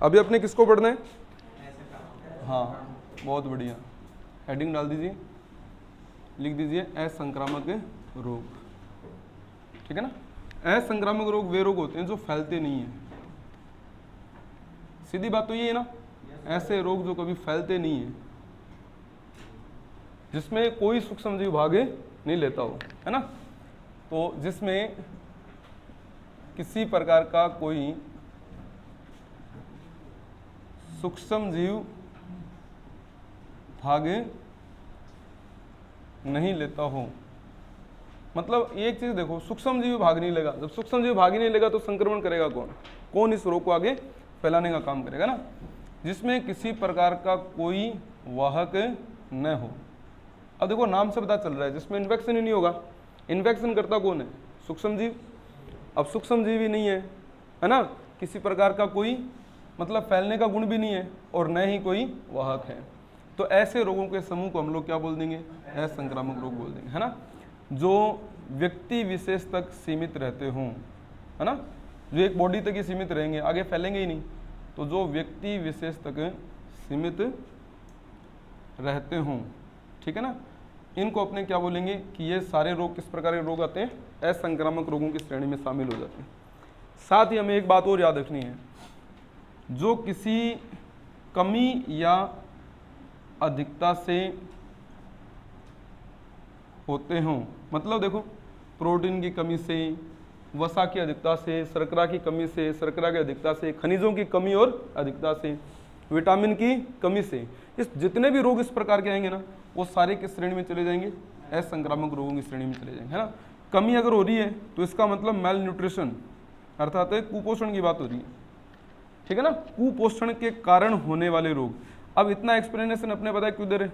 अभी अपने किसको पढ़ना है? हाँ, बहुत बढ़िया, हेडिंग डाल दीजिए, लिख दीजिए असंक्रामक रोग। ठीक है ना। असंक्रामक रोग वे रोग होते हैं जो फैलते नहीं हैं। सीधी बात तो ये है ना, ऐसे रोग जो कभी फैलते नहीं है, जिसमें कोई सूक्ष्मजीव भाग नहीं लेता हो, है ना। तो जिसमें किसी प्रकार का कोई सूक्ष्मजीव भाग नहीं लेता हो, मतलब एक चीज देखो, सूक्ष्मजीव भाग नहीं लेगा। जब सूक्ष्मजीव भाग ही नहीं लेगा तो संक्रमण करेगा कौन? कौन इस रोग को आगे फैलाने का काम करेगा ना। जिसमें किसी प्रकार का कोई वाहक न हो। अब देखो नाम से पता चल रहा है जिसमें इन्फेक्शन ही नहीं होगा। इन्फेक्शन करता कौन है? सूक्ष्मजीव। अब सूक्ष्मजीव ही नहीं है ना, किसी प्रकार का कोई मतलब फैलने का गुण भी नहीं है और न ही कोई वाहक है, तो ऐसे रोगों के समूह को हम लोग क्या बोल देंगे? असंक्रामक रोग बोल देंगे, है ना। जो व्यक्ति विशेष तक सीमित रहते हों, है ना, जो एक बॉडी तक ही सीमित रहेंगे, आगे फैलेंगे ही नहीं। तो जो व्यक्ति विशेष तक सीमित रहते हों, ठीक है ना, इनको अपने क्या बोलेंगे कि ये सारे रोग किस प्रकार के रोग आते हैं? असंक्रामक रोगों की श्रेणी में शामिल हो जाते हैं। साथ ही हमें एक बात और याद रखनी है, जो किसी कमी या अधिकता से होते हों, मतलब देखो प्रोटीन की कमी से, वसा की अधिकता से, शर्करा की कमी से, शर्करा की अधिकता से, खनिजों की कमी और अधिकता से, विटामिन की कमी से, इस जितने भी रोग इस प्रकार के आएंगे ना, वो सारे किस श्रेणी में चले जाएंगे? असंक्रामक रोगों की श्रेणी में चले जाएंगे, है ना। कमी अगर हो रही है तो इसका मतलब मेल न्यूट्रिशन अर्थात कुपोषण की बात हो रही है, ठीक है ना। कुपोषण के कारण होने वाले रोग। अब इतना एक्सप्लेनेशन अपने पता है क्यों दे रहे?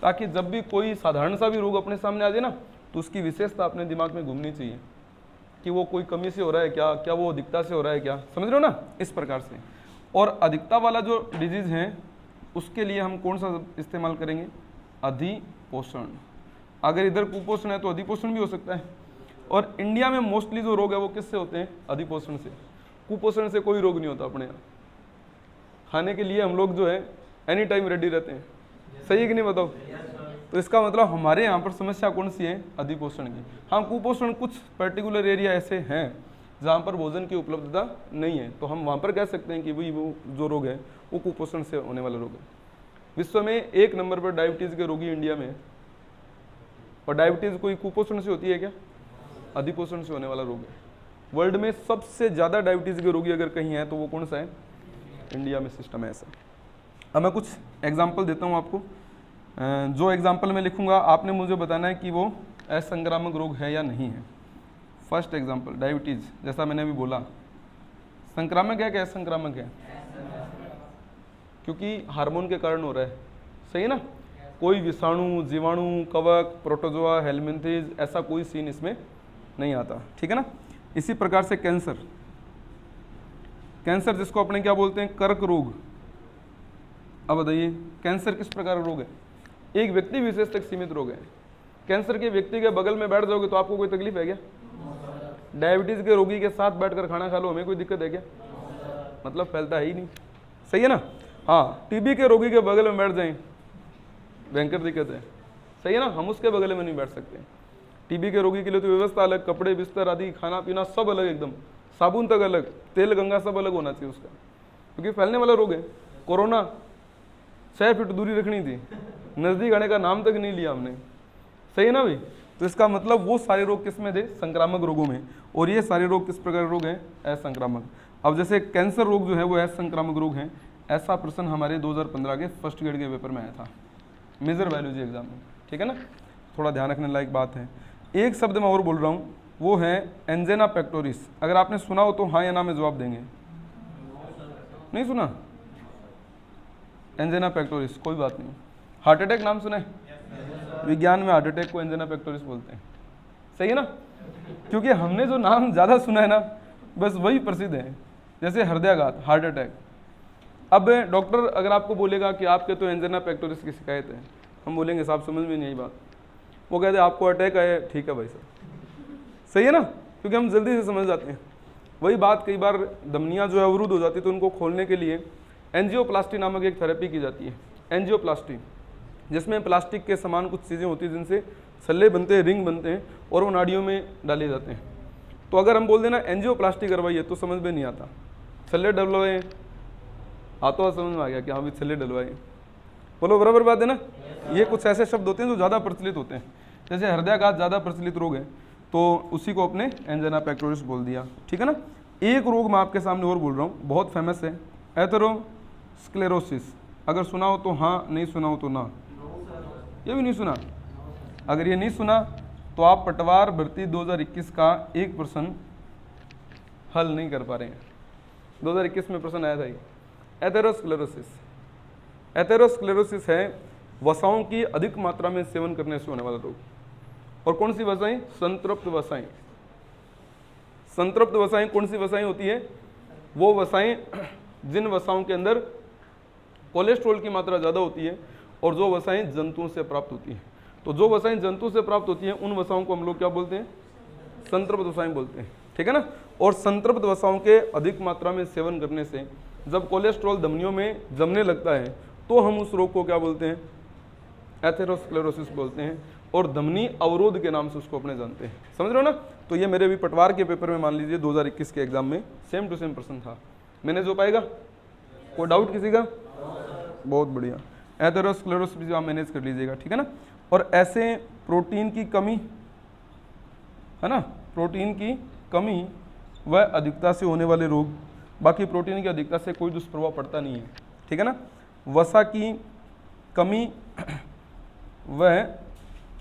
ताकि जब भी कोई साधारण सा भी रोग अपने सामने आ जाए ना, तो उसकी विशेषता अपने दिमाग में घूमनी चाहिए कि वो कोई कमी से हो रहा है क्या, क्या वो अधिकता से हो रहा है क्या, समझ रहे हो ना, इस प्रकार से। और अधिकता वाला जो डिजीज है उसके लिए हम कौन सा इस्तेमाल करेंगे? अधिपोषण। अगर इधर कुपोषण है तो अधिपोषण भी हो सकता है। और इंडिया में मोस्टली जो रोग है वो किससे होते हैं? अधिपोषण से। कुपोषण से कोई रोग नहीं होता अपने यहाँ। खाने के लिए हम लोग जो है एनी टाइम रेडी रहते हैं, सही है कि नहीं बताओ? तो इसका मतलब हमारे यहाँ पर समस्या कौन सी है? अधिपोषण की। हाँ, कुपोषण कुछ पर्टिकुलर एरिया ऐसे हैं जहाँ पर भोजन की उपलब्धता नहीं है, तो हम वहाँ पर कह सकते हैं कि भाई वो जो रोग है वो कुपोषण से होने वाला रोग है। विश्व में 1 नंबर पर डायबिटीज़ के रोगी इंडिया में, और डायबिटीज़ कोई कुपोषण से होती है क्या? अधिपोषण से होने वाला रोग है। वर्ल्ड में सबसे ज़्यादा डायबिटीज़ के रोगी अगर कहीं है तो वो कौन सा है? इंडिया में सिस्टम है ऐसा। अब मैं कुछ एग्जाम्पल देता हूँ आपको। जो एग्जाम्पल मैं लिखूंगा आपने मुझे बताना है कि वो असंक्रामक रोग है या नहीं है। फर्स्ट एग्जाम्पल डायबिटीज़, जैसा मैंने अभी बोला, संक्रामक है क्या असंक्रामक है? क्योंकि हार्मोन के कारण हो रहा है, सही है ना। कोई विषाणु, जीवाणु, कवक, प्रोटोजोआ, हेलमिंथेज ऐसा कोई सीन इसमें नहीं आता, ठीक है ना। इसी प्रकार से कैंसर, कैंसर जिसको अपने क्या बोलते हैं? कर्क रोग। अब बताइए कैंसर किस प्रकार का रोग है? एक व्यक्ति विशेष तक सीमित रोग है। कैंसर के व्यक्ति के बगल में बैठ जाओगे तो आपको कोई तकलीफ है क्या? डायबिटीज के रोगी के साथ बैठकर खाना खा लो, हमें कोई दिक्कत है क्या? मतलब फैलता है ही नहीं, सही है ना। हाँ, टीबी के रोगी के बगल में बैठ जाएं, भयंकर दिक्कत है, सही है ना। हम उसके बगल में नहीं बैठ सकते। टीबी के रोगी के लिए तो व्यवस्था अलग, कपड़े बिस्तर आदि खाना पीना सब अलग, एकदम साबुन तक अलग, तेल गंगा सब अलग होना चाहिए उसका, क्योंकि फैलने वाला रोग है। कोरोना 6 फीट दूरी रखनी थी, नज़दीक आने का नाम तक नहीं लिया हमने, सही है ना भाई। तो इसका मतलब वो सारे रोग किस में थे? संक्रामक रोगों में। और ये सारे रोग किस प्रकार के रोग हैं? असंक्रामक। अब जैसे कैंसर रोग जो है वो असंक्रामक रोग है, ऐसा प्रश्न हमारे 2015 के फर्स्ट ग्रेड के पेपर में आया था, मेजर बायोलॉजी एग्जाम में, ठीक है ना। थोड़ा ध्यान रखने लायक बात है। एक शब्द मैं और बोल रहा हूँ, वो है एंजेना पेक्टोरिस। अगर आपने सुना हो तो हाँ या ना में जवाब देंगे। नहीं सुना? एंजेना पेक्टोरिस, कोई बात नहीं। हार्ट अटैक नाम सुना है? विज्ञान में हार्ट अटैक को एंजेना पेक्टोरिस बोलते हैं, सही है ना। क्योंकि हमने जो नाम ज़्यादा सुना है ना, बस वही प्रसिद्ध है। जैसे हृदयाघात, हार्ट अटैक। अब डॉक्टर अगर आपको बोलेगा कि आपके तो एंजेना पेक्टोरिस की शिकायत है, हम बोलेंगे साहब समझ में नहीं आई बात। वो कहते हैं आपको अटैक आया, ठीक है भाई साहब, सही है ना, क्योंकि हम जल्दी से समझ जाते हैं। वही बात, कई बार धमनियाँ जो है अवरुद्ध हो जाती है, तो उनको खोलने के लिए एंजियोप्लास्टी नामक एक थेरेपी की जाती है, एंजियोप्लास्टी, जिसमें प्लास्टिक के समान कुछ चीज़ें होती हैं जिनसे सल्ले बनते हैं, रिंग बनते हैं और वो नाड़ियों में डाले जाते हैं। तो अगर हम बोल देना एंजियोप्लास्टी करवाइए तो समझ में नहीं आता, सल्ले डलवाए हाथों समझ में आ गया कि हाँ भी सल्ले डलवाए, बोलो बराबर बात है ना। ये कुछ ऐसे शब्द होते हैं जो ज़्यादा प्रचलित होते हैं, जैसे हृदयाघात ज़्यादा प्रचलित रोग है तो उसी को अपने एंजाइना पेक्टोरिस बोल दिया, ठीक है ना। एक रोग मैं आपके सामने और बोल रहा हूँ, बहुत फेमस है, एथेरोस्क्लेरोसिस। अगर सुना हो तो हाँ, नहीं सुना हो तो ना। ये भी नहीं सुना? अगर ये नहीं सुना तो आप पटवार भर्ती 2021 का एक प्रश्न हल नहीं कर पा रहे हैं। 2021 में प्रश्न आया था ये, एथेरोस्क्लेरोसिस। एथेरोस्क्लेरोसिस है वसाओं की अधिक मात्रा में सेवन करने से होने वाला रोग। और कौन सी वसाएं? संतृप्त वसाएं। संतृप्त वसाएं कौन सी वसाएं होती है? वो वसाएं जिन वसाओं के अंदर कोलेस्ट्रॉल की मात्रा ज़्यादा होती है और जो वसाएं जंतुओं से प्राप्त होती हैं। तो जो वसाएं जंतु से प्राप्त होती हैं उन वसाओं को हम लोग क्या बोलते हैं? संतृप्त वसाएं बोलते हैं, ठीक है ना। और संतृप्त वसाओं के अधिक मात्रा में सेवन करने से जब कोलेस्ट्रॉल धमनियों में जमने लगता है तो हम उस रोग को क्या बोलते हैं? एथेरोस्क्लेरोसिस बोलते हैं, और धमनी अवरोध के नाम से उसको अपने जानते हैं। समझ रहे हो ना। तो ये मेरे भी पटवार के पेपर में मान लीजिए 2021 के एग्जाम में सेम टू सेम प्रश्न था, मैंने जो पाएगा। कोई डाउट किसी का? बहुत बढ़िया। एथेरोस्क्लेरोसिस आप मैनेज कर लीजिएगा, ठीक है ना। और ऐसे प्रोटीन की कमी है ना, प्रोटीन की कमी व अधिकता से होने वाले रोग, बाकी प्रोटीन की अधिकता से कोई दुष्प्रभाव पड़ता नहीं है, ठीक है ना। वसा की कमी व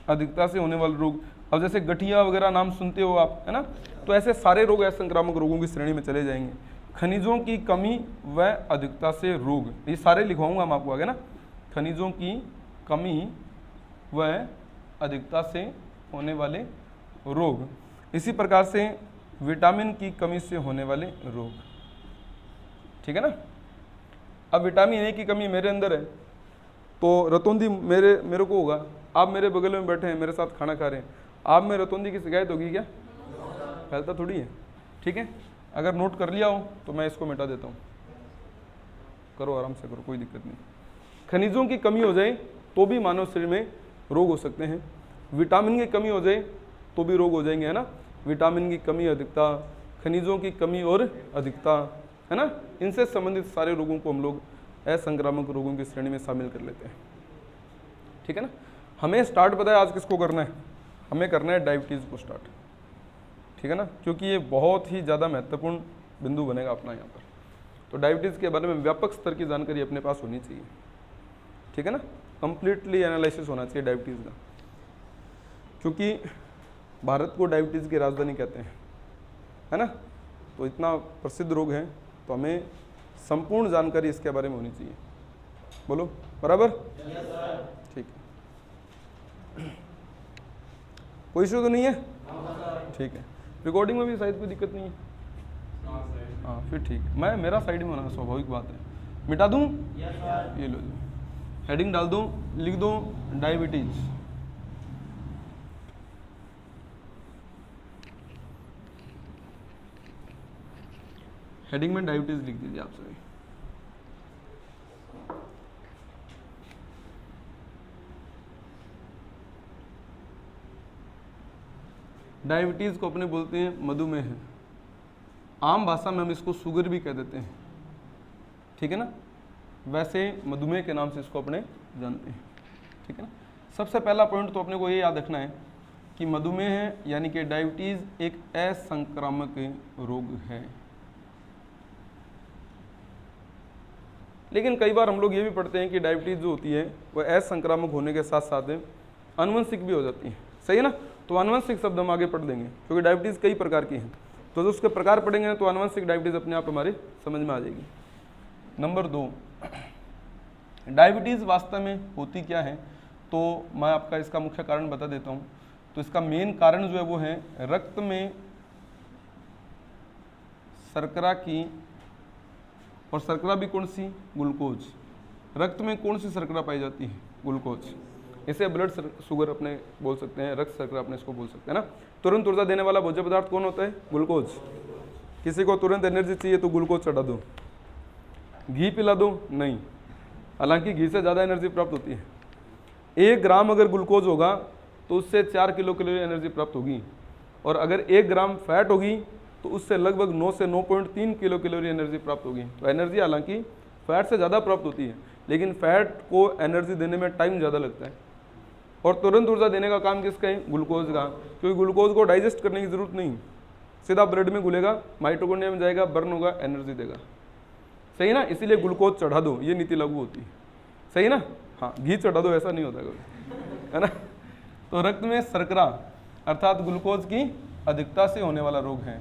अधिकता से होने वाले रोग, अब जैसे गठिया वगैरह नाम सुनते हो आप, है ना, तो ऐसे सारे रोग असंक्रामक रोगों की श्रेणी में चले जाएंगे। खनिजों की कमी व अधिकता से रोग, ये सारे लिखवाऊंगा हम आपको आगे ना। खनिजों की कमी व अधिकता से होने वाले रोग, इसी प्रकार से विटामिन की कमी से होने वाले रोग, ठीक है ना। अब विटामिन ए की कमी मेरे अंदर है तो रतौंधी मेरे को होगा। आप मेरे बगल में बैठे हैं, मेरे साथ खाना खा रहे हैं, आप में रतौंधी की शिकायत होगी क्या? फैलता थोड़ी है, ठीक है। अगर नोट कर लिया हो तो मैं इसको मिटा देता हूँ, करो आराम से करो, कोई दिक्कत नहीं। खनिजों की कमी हो जाए तो भी मानव शरीर में रोग हो सकते हैं। विटामिन की कमी हो जाए तो भी रोग हो जाएंगे, है ना। विटामिन की कमी, अधिकता, खनिजों की कमी और अधिकता, है ना, इनसे संबंधित सारे रोगों को हम लोग असंक्रामक रोगों की श्रेणी में शामिल कर लेते हैं, ठीक है ना। हमें स्टार्ट पता है आज किसको करना है? हमें करना है डायबिटीज़ को स्टार्ट, ठीक है ना, क्योंकि ये बहुत ही ज़्यादा महत्वपूर्ण बिंदु बनेगा अपना यहाँ पर। तो डायबिटीज़ के बारे में व्यापक स्तर की जानकारी अपने पास होनी चाहिए, ठीक है ना। कंप्लीटली एनालिसिस होना चाहिए डायबिटीज़ का, क्योंकि भारत को डायबिटीज़ की राजधानी कहते हैं, है ना। तो इतना प्रसिद्ध रोग है तो हमें संपूर्ण जानकारी इसके बारे में होनी चाहिए। बोलो बराबर? ठीक है, कोई इशू तो नहीं है? ठीक है। रिकॉर्डिंग में भी शायद कोई दिक्कत नहीं है? हाँ फिर ठीक है। मेरा साइड में होना स्वाभाविक बात है। मिटा दूँ? ये लो, हेडिंग डाल दूँ, लिख दो डायबिटीज। हेडिंग में डायबिटीज लिख दीजिए आप सभी। डायबिटीज को अपने बोलते हैं मधुमेह, आम भाषा में हम इसको शुगर भी कह देते हैं, ठीक है ना। वैसे मधुमेह के नाम से इसको अपने जानते हैं, ठीक है ना। सबसे पहला पॉइंट तो अपने को ये याद रखना है कि मधुमेह यानी कि डायबिटीज एक असंक्रामक रोग है। लेकिन कई बार हम लोग ये भी पढ़ते हैं कि डायबिटीज जो होती है वह असंक्रामक होने के साथ साथ अनुवंशिक भी हो जाती है, सही है ना। तो अनुवंशिक शब्द हम आगे पढ़ देंगे, क्योंकि डायबिटीज कई प्रकार की हैं, तो जो उसके प्रकार पढ़ेंगे तो अनुवंशिक डायबिटीज अपने आप हमारे समझ में आ जाएगी। नंबर 2, डायबिटीज़ वास्तव में होती क्या है, तो मैं आपका इसका मुख्य कारण बता देता हूँ। तो इसका मेन कारण जो है वो है रक्त में शर्करा की, और शर्करा भी कौन सी? ग्लूकोज। रक्त में कौन सी शर्करा पाई जाती है? ग्लूकोज। इसे ब्लड शुगर अपने बोल सकते हैं, रक्त शर्करा अपने इसको बोल सकते हैं ना। तुरंत ऊर्जा देने वाला भोज्य पदार्थ कौन होता है? ग्लूकोज। किसी को तुरंत एनर्जी चाहिए तो ग्लूकोज चढ़ा दो, घी पिला दो, नहीं, हालांकि घी से ज़्यादा एनर्जी प्राप्त होती है। 1 ग्राम अगर ग्लूकोज होगा तो उससे 4 किलो कैलोरी एनर्जी प्राप्त होगी, और अगर 1 ग्राम फैट होगी तो उससे लगभग 9 से 9.3 किलो कैलोरी एनर्जी प्राप्त होगी। तो एनर्जी हालांकि फैट से ज़्यादा प्राप्त होती है, लेकिन फैट को एनर्जी देने में टाइम ज़्यादा लगता है, और तुरंत ऊर्जा देने का काम किसका है? ग्लूकोज का, क्योंकि ग्लूकोज को डाइजेस्ट करने की जरूरत नहीं, सीधा ब्लड में घुलेगा, माइटोकॉन्ड्रिया में जाएगा, बर्न होगा, एनर्जी देगा। सही ना? इसीलिए ग्लूकोज चढ़ा दो, ये नीति लागू होती है। सही ना? हाँ, घी चढ़ा दो ऐसा नहीं होता कभी, है ना? तो रक्त में शर्करा अर्थात ग्लूकोज की अधिकता से होने वाला रोग है।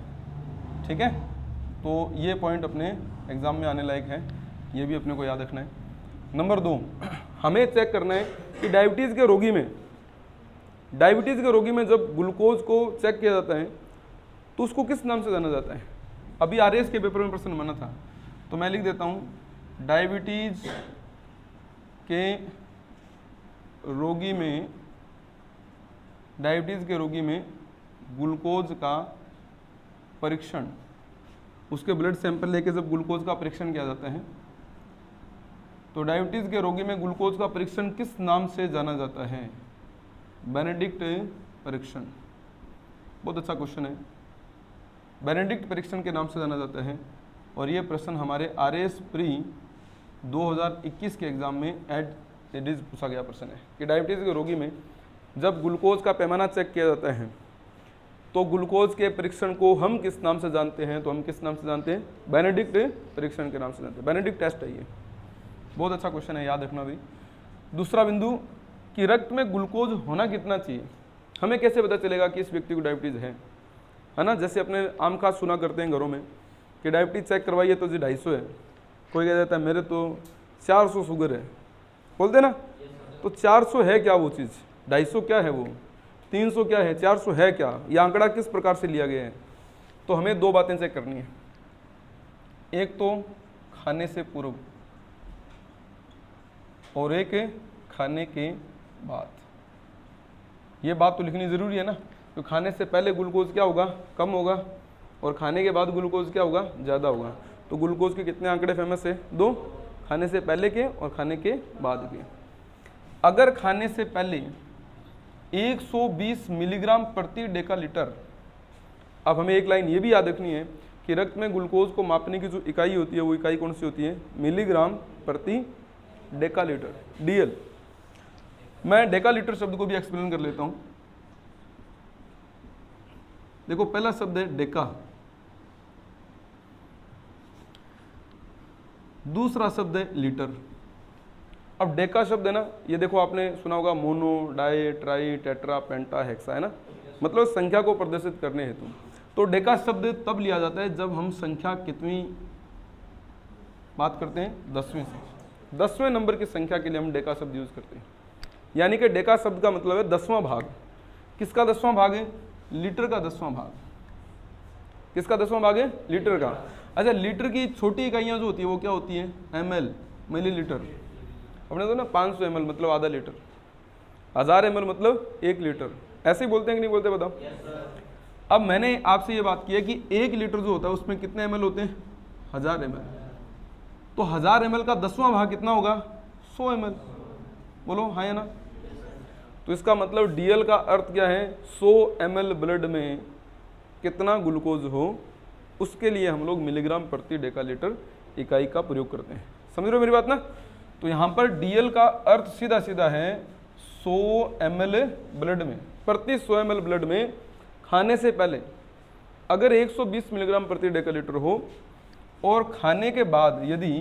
ठीक है, तो ये पॉइंट अपने एग्जाम में आने लायक है, ये भी अपने को याद रखना है। नंबर 2, हमें चेक करना है कि डायबिटीज़ के रोगी में जब ग्लूकोज को चेक किया जाता है तो उसको किस नाम से जाना जाता है? अभी आरएस के पेपर में प्रश्न बना था, तो मैं लिख देता हूँ, डायबिटीज के रोगी में ग्लूकोज का परीक्षण, उसके ब्लड सैंपल लेके जब ग्लूकोज का परीक्षण किया जाता है तो डायबिटीज़ के रोगी में ग्लूकोज का परीक्षण किस नाम से जाना जाता है? बेनेडिक्ट परीक्षण। बहुत अच्छा क्वेश्चन है, बेनेडिक्ट परीक्षण के नाम से जाना जाता है, और ये प्रश्न हमारे आरएस प्री 2021 के एग्जाम में एडिज पूछा गया प्रश्न है कि डायबिटीज़ के रोगी में जब ग्लूकोज का पैमाना चेक किया जाता है तो ग्लूकोज के परीक्षण को हम किस नाम से जानते हैं? तो हम किस नाम से जानते हैं? बेनेडिक्ट परीक्षण के नाम से जानते हैं, बेनेडिक्ट टेस्ट है ये। बहुत अच्छा क्वेश्चन है, याद रखना भी। दूसरा बिंदु कि रक्त में ग्लूकोज होना कितना चाहिए? हमें कैसे पता चलेगा कि इस व्यक्ति को डायबिटीज़ है ना? जैसे अपने आम खास सुना करते हैं घरों में कि डायबिटीज चेक करवाइए तो जी 250 है, कोई कह देता है मेरे तो 400 शुगर है, बोलते ना, तो 400 है क्या वो चीज़? 250 क्या है वो? 300 क्या है? 400 है क्या? ये आंकड़ा किस प्रकार से लिया गया है? तो हमें 2 बातें चेक करनी है, एक तो खाने से पूर्व और एक खाने के बाद। ये बात तो लिखनी ज़रूरी है ना, तो खाने से पहले ग्लूकोज क्या होगा? कम होगा, और खाने के बाद ग्लूकोज क्या होगा? ज़्यादा होगा। तो ग्लूकोज के कितने आंकड़े फेमस है? 2, खाने से पहले के और खाने के बाद के। अगर खाने से पहले 120 मिलीग्राम प्रति डेकालीटर, अब हमें एक लाइन ये भी याद रखनी है कि रक्त में ग्लूकोज को मापने की जो इकाई होती है वो इकाई कौन सी होती है? मिलीग्राम प्रति डेकालीटर, डीएल। मैं डेकालीटर शब्द को भी एक्सप्लेन कर लेता हूं। देखो, पहला शब्द है डेका, दूसरा शब्द है लीटर। अब डेका शब्द है ना, ये देखो आपने सुना होगा मोनो, डाई, ट्राई, टेट्रा, पेंटा, हेक्सा, है ना, मतलब संख्या को प्रदर्शित करने हेतु। तो डेका शब्द तब लिया जाता है जब हम संख्या कितनी बात करते हैं? 10वें से, 10वें नंबर की संख्या के लिए हम डेका शब्द यूज करते हैं। यानी कि डेका शब्द का मतलब है 10वां भाग। किसका 10वां भाग है? लीटर का 10वां भाग। किसका 10वां भाग है? लीटर का। अच्छा, लीटर की छोटी इकाइयां जो होती है वो क्या होती है? ml, millilitre. अपने तो ना 500 ml मतलब आधा लीटर, 1000 ml मतलब 1 लीटर। ऐसे ही बोलते हैं कि नहीं बोलते? बताओ। अब मैंने आपसे ये बात की है कि 1 लीटर जो होता है उसमें कितने ml होते हैं? 1000 ml। तो 1000 ml का 10वां भाग कितना होगा? 100 ml। बोलो हाँ या ना? तो इसका मतलब डीएल का अर्थ क्या है? 100 ml ब्लड में कितना ग्लूकोज हो उसके लिए हम लोग मिलीग्राम प्रति डेकालीटर इकाई का प्रयोग करते हैं। समझ रहे हो मेरी बात ना? तो यहाँ पर डीएल का अर्थ सीधा सीधा है 100 ml ब्लड में, प्रति 100 ml ब्लड में खाने से पहले अगर 120 मिलीग्राम प्रति डेकालीटर हो और खाने के बाद यदि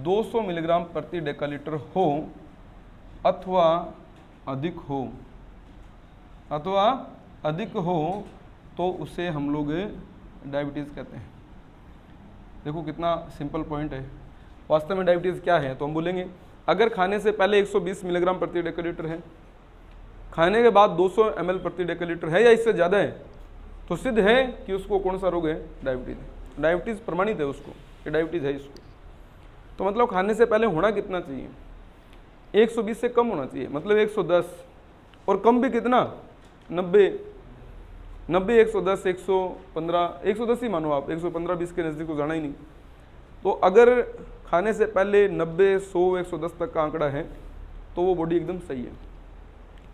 200 मिलीग्राम प्रति डेकालीटर हो अथवा अधिक हो तो उसे हम लोग डायबिटीज़ कहते हैं। देखो कितना सिंपल पॉइंट है। वास्तव में डायबिटीज़ क्या है? तो हम बोलेंगे अगर खाने से पहले 120 मिलीग्राम प्रति डेकालीटर है, खाने के बाद 200 ml प्रति डेकालीटर है या इससे ज़्यादा है, तो सिद्ध है कि उसको कौन सा रोग है? डायबिटीज़। डायबिटीज़ प्रमाणित है उसको कि डायबिटीज़ है इसको। तो मतलब खाने से पहले होना कितना चाहिए? 120 से कम होना चाहिए, मतलब 110, और कम भी कितना? 90। 90, 110, 115, 110 ही मानो आप, 115, 20 के नज़दीक तो जाना ही नहीं। तो अगर खाने से पहले 90, 100, 110 तक का आंकड़ा है तो वो बॉडी एकदम सही है।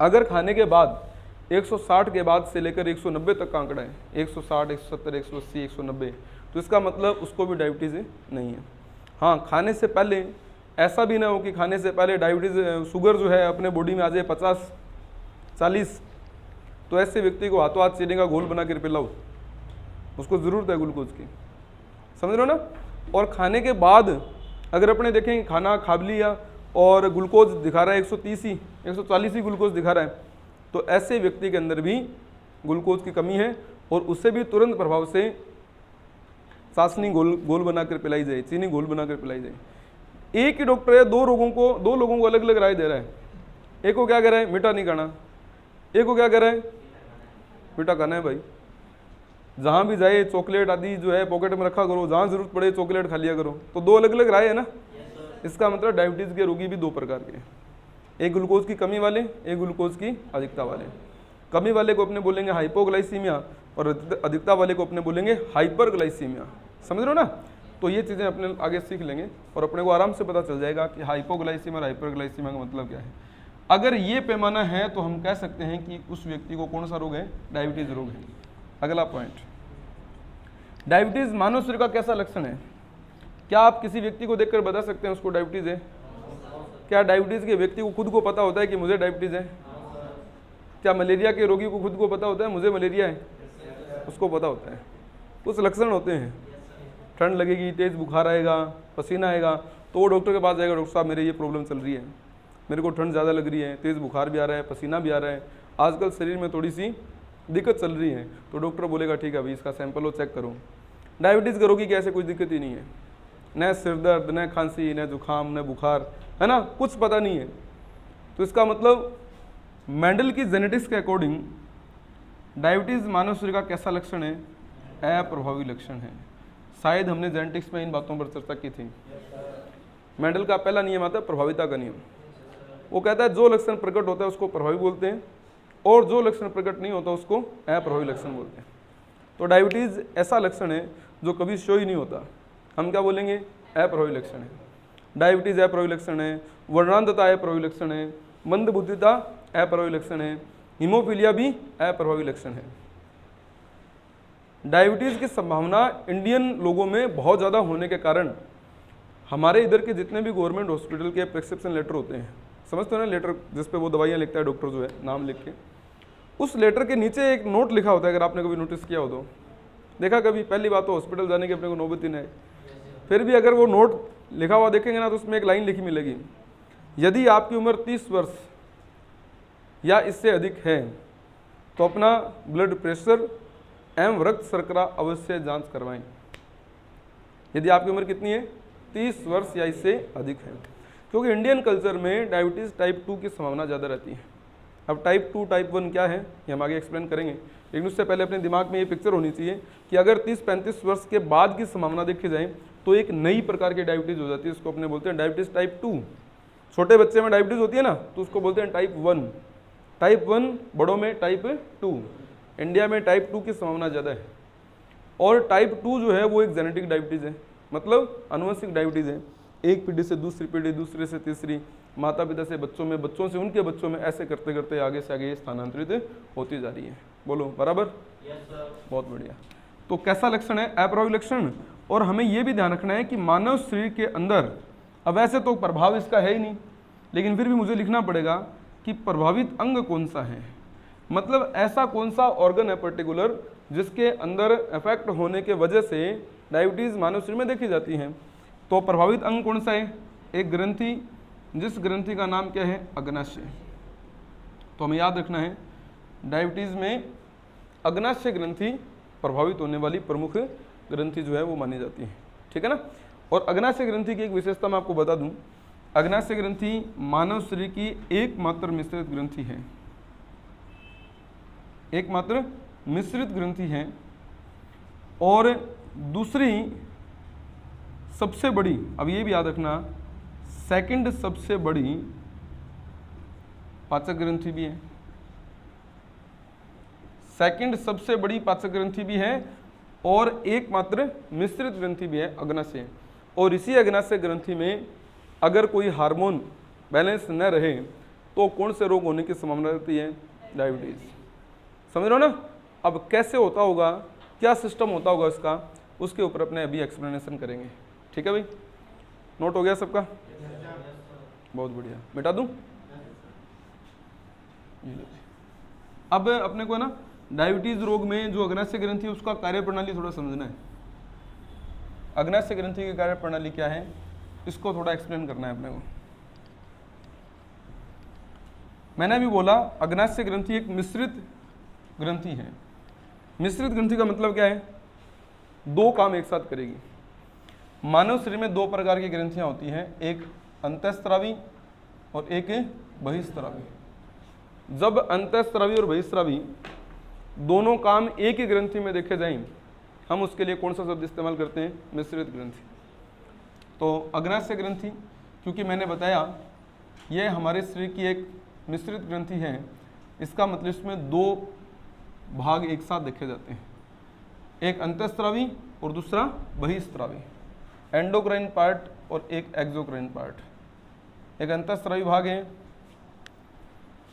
अगर खाने के बाद 160 के बाद से लेकर 190 तक का आंकड़ा है, 160, 170, 180, 190, तो इसका मतलब उसको भी डायबिटीज़ नहीं है। हाँ, खाने से पहले ऐसा भी ना हो कि खाने से पहले डायबिटीज़ शुगर जो है अपने बॉडी में आ जाए 50, 40, तो ऐसे व्यक्ति को हाथों हाथ चीनी का घोल बना कर पिलाओ, उसको ज़रूरत है ग्लूकोज की, समझ रहे हो ना। और खाने के बाद अगर अपने देखें खाना खा लिया और ग्लूकोज दिखा रहा है 130 ही, 140 ही ग्लूकोज दिखा रहा है, तो ऐसे व्यक्ति के अंदर भी ग्लूकोज की कमी है और उससे भी तुरंत प्रभाव से चाशनी घोल बनाकर पिलाई जाए, चीनी घोल बनाकर पिलाई जाए। एक ही डॉक्टर है, दो लोगों को अलग अलग राय दे रहा है। एक को क्या कह रहा है, मीठा नहीं खाना, एक को क्या कह रहा है, मीठा खाना है भाई, जहाँ भी जाए चॉकलेट आदि जो है पॉकेट में रखा करो, जहाँ जरूरत पड़े चॉकलेट खा लिया करो। तो दो अलग अलग राय है ना। इसका मतलब डायबिटीज़ के रोगी भी दो प्रकार के हैं, एक ग्लूकोज की कमी वाले, एक ग्लूकोज की अधिकता वाले। कमी वाले को अपने बोलेंगे हाइपोग्लाइसीमिया और अधिकता वाले को अपने बोलेंगे हाइपरग्लाइसीमिया, समझ रहे हो ना। तो ये चीज़ें अपने आगे सीख लेंगे और अपने को आराम से पता चल जाएगा कि हाइपोग्लाइसीमिया और हाइपरग्लाइसीमिया का मतलब क्या है। अगर ये पैमाना है तो हम कह सकते हैं कि उस व्यक्ति को कौन सा रोग है, डायबिटीज़ रोग है। अगला पॉइंट, डायबिटीज़ मानव शरीर का कैसा लक्षण है? क्या आप किसी व्यक्ति को देखकर बता सकते हैं उसको डायबिटीज़ है? क्या डायबिटीज़ के व्यक्ति को खुद को पता होता है कि मुझे डायबिटीज़ है? क्या मलेरिया के रोगी को खुद को पता होता है मुझे मलेरिया है? उसको पता होता है। कुछ लक्षण होते हैं, ठंड लगेगी, तेज़ बुखार आएगा, पसीना आएगा, तो वो डॉक्टर के पास जाएगा, डॉक्टर साहब मेरे ये प्रॉब्लम चल रही है, मेरे को ठंड ज़्यादा लग रही है, तेज़ बुखार भी आ रहा है, पसीना भी आ रहा है, आजकल शरीर में थोड़ी सी दिक्कत चल रही है। तो डॉक्टर बोलेगा ठीक है भाई, इसका सैंपल लो, चेक करो। डायबिटीज़ के रोगी की ऐसे कोई दिक्कत ही नहीं है, न सिर दर्द, न खांसी, न जुकाम, न बुखार, है ना, कुछ पता नहीं है। तो इसका मतलब मेंडल की जेनेटिक्स के अकॉर्डिंग डायबिटीज़ मानव शरीर का कैसा लक्षण है? अप्रभावी लक्षण है। शायद हमने जेनेटिक्स में इन बातों पर चर्चा की थी। मेंडल का पहला नियम आता है प्रभाविता का नियम। वो कहता है जो लक्षण प्रकट होता है उसको प्रभावी बोलते हैं और जो लक्षण प्रकट नहीं होता उसको अप्रभावी लक्षण बोलते हैं। तो डायबिटीज़ ऐसा लक्षण है जो कभी शो ही नहीं होता, हम क्या बोलेंगे? अप्रभावी लक्षण है। डायबिटीज़ अप्रभावी लक्षण है, वर्णांधता अप्रभावी लक्षण है, मंदबुद्धिता अप्रभावी लक्षण है, हीमोफीलिया भी अप्रभावी लक्षण है। डायबिटीज़ की संभावना इंडियन लोगों में बहुत ज़्यादा होने के कारण हमारे इधर के जितने भी गवर्नमेंट हॉस्पिटल के प्रिस्क्रिप्शन लेटर होते हैं, समझते हो ना, लेटर जिस पे वो दवाइयाँ लिखता है डॉक्टर जो है, नाम लिख के, उस लेटर के नीचे एक नोट लिखा होता है। अगर आपने कभी नोटिस किया हो तो देखा कभी, पहली बात तो हॉस्पिटल जाने की अपने को नौबत ही नहीं है, फिर भी अगर वो नोट लिखा हुआ देखेंगे ना तो उसमें एक लाइन लिखी मिलेगी, यदि आपकी उम्र 30 वर्ष या इससे अधिक है तो अपना ब्लड प्रेशर एवं रक्त शर्करा अवश्य जांच करवाएं। यदि आपकी उम्र कितनी है? 30 वर्ष या इससे अधिक है, क्योंकि इंडियन कल्चर में डायबिटीज़ टाइप 2 की संभावना ज़्यादा रहती है। अब टाइप 2 टाइप 1 क्या है ये हम आगे एक्सप्लेन करेंगे, लेकिन उससे पहले अपने दिमाग में ये पिक्चर होनी चाहिए कि अगर 30-35 वर्ष के बाद की संभावना देखी जाए तो एक नई प्रकार की डायबिटीज़ हो जाती है, उसको अपने बोलते हैं डायबिटीज़ टाइप 2। छोटे बच्चे में डायबिटीज़ होती है ना तो उसको बोलते हैं टाइप 1। टाइप 1 बड़ों में टाइप 2। इंडिया में टाइप 2 की संभावना ज़्यादा है। और टाइप 2 जो है वो एक जेनेटिक डायबिटीज़ है, मतलब आनुवंशिक डायबिटीज़ है। एक पीढ़ी से दूसरी पीढ़ी, दूसरे से तीसरी, माता पिता से बच्चों में, बच्चों से उनके बच्चों में, ऐसे करते करते आगे से आगे स्थानांतरित होती जा रही है। बोलो बराबर? बहुत बढ़िया। तो कैसा लक्षण है? अप्रभावी लक्षण। और हमें यह भी ध्यान रखना है कि मानव शरीर के अंदर, अब वैसे तो प्रभाव इसका है ही नहीं, लेकिन फिर भी मुझे लिखना पड़ेगा कि प्रभावित अंग कौन सा है, मतलब ऐसा कौन सा ऑर्गन है पर्टिकुलर जिसके अंदर इफेक्ट होने के वजह से डायबिटीज़ मानव शरीर में देखी जाती है। तो प्रभावित अंग कौन सा है? एक ग्रंथि, जिस ग्रंथि का नाम क्या है? अग्नाशय। तो हमें याद रखना है डायबिटीज़ में अग्नाशय ग्रंथि प्रभावित होने वाली प्रमुख ग्रंथि जो है वो मानी जाती है, ठीक है ना। और अग्नाशय ग्रंथि की एक विशेषता मैं आपको बता दूं, अग्नाशय ग्रंथि मानव शरीर की एकमात्र मिश्रित ग्रंथि है, एकमात्र मिश्रित ग्रंथि है। और दूसरी सबसे बड़ी, अब ये भी याद रखना, सेकंड सबसे बड़ी पाचक ग्रंथि भी है, सेकंड सबसे बड़ी पाचक ग्रंथि भी है और एकमात्र मिश्रित ग्रंथि भी है अग्नाशय। और इसी अग्नाशय ग्रंथि में अगर कोई हार्मोन बैलेंस न रहे तो कौन से रोग होने की संभावना रहती है? डायबिटीज। समझ रहे हो ना? अब कैसे होता होगा, क्या सिस्टम होता होगा इसका, उसके ऊपर अपने अभी एक्सप्लेनेशन करेंगे। ठीक है भाई, नोट हो गया सबका? बहुत बढ़िया, मिटा दूं? अब अपने को ना डायबिटीज रोग में जो अग्नाशय ग्रंथि है उसका कार्य प्रणाली थोड़ा समझना है। अग्नाशय ग्रंथि की कार्य प्रणाली क्या है इसको थोड़ा एक्सप्लेन करना है अपने को। मैंने अभी बोला अग्नाशय ग्रंथि एक मिश्रित ग्रंथि है। मिश्रित ग्रंथि का मतलब क्या है? दो काम एक साथ करेगी। मानव शरीर में दो प्रकार की ग्रंथियां होती हैं, एक अंतःस्रावी और एक बहिःस्रावी। जब अंतःस्रावी और बहिःस्रावी दोनों काम एक ही ग्रंथि में देखे जाएं, हम उसके लिए कौन सा शब्द इस्तेमाल करते हैं? मिश्रित ग्रंथि। तो अग्नाशय ग्रंथि, क्योंकि मैंने बताया यह हमारे शरीर की एक मिश्रित ग्रंथि है, इसका मतलब इसमें दो भाग एक साथ देखे जाते हैं, एक अंतःस्रावी और दूसरा बहिःस्रावी। एंडोक्राइन पार्ट और एक एक्सोक्राइन पार्ट। एक अंतःस्रावी भाग है,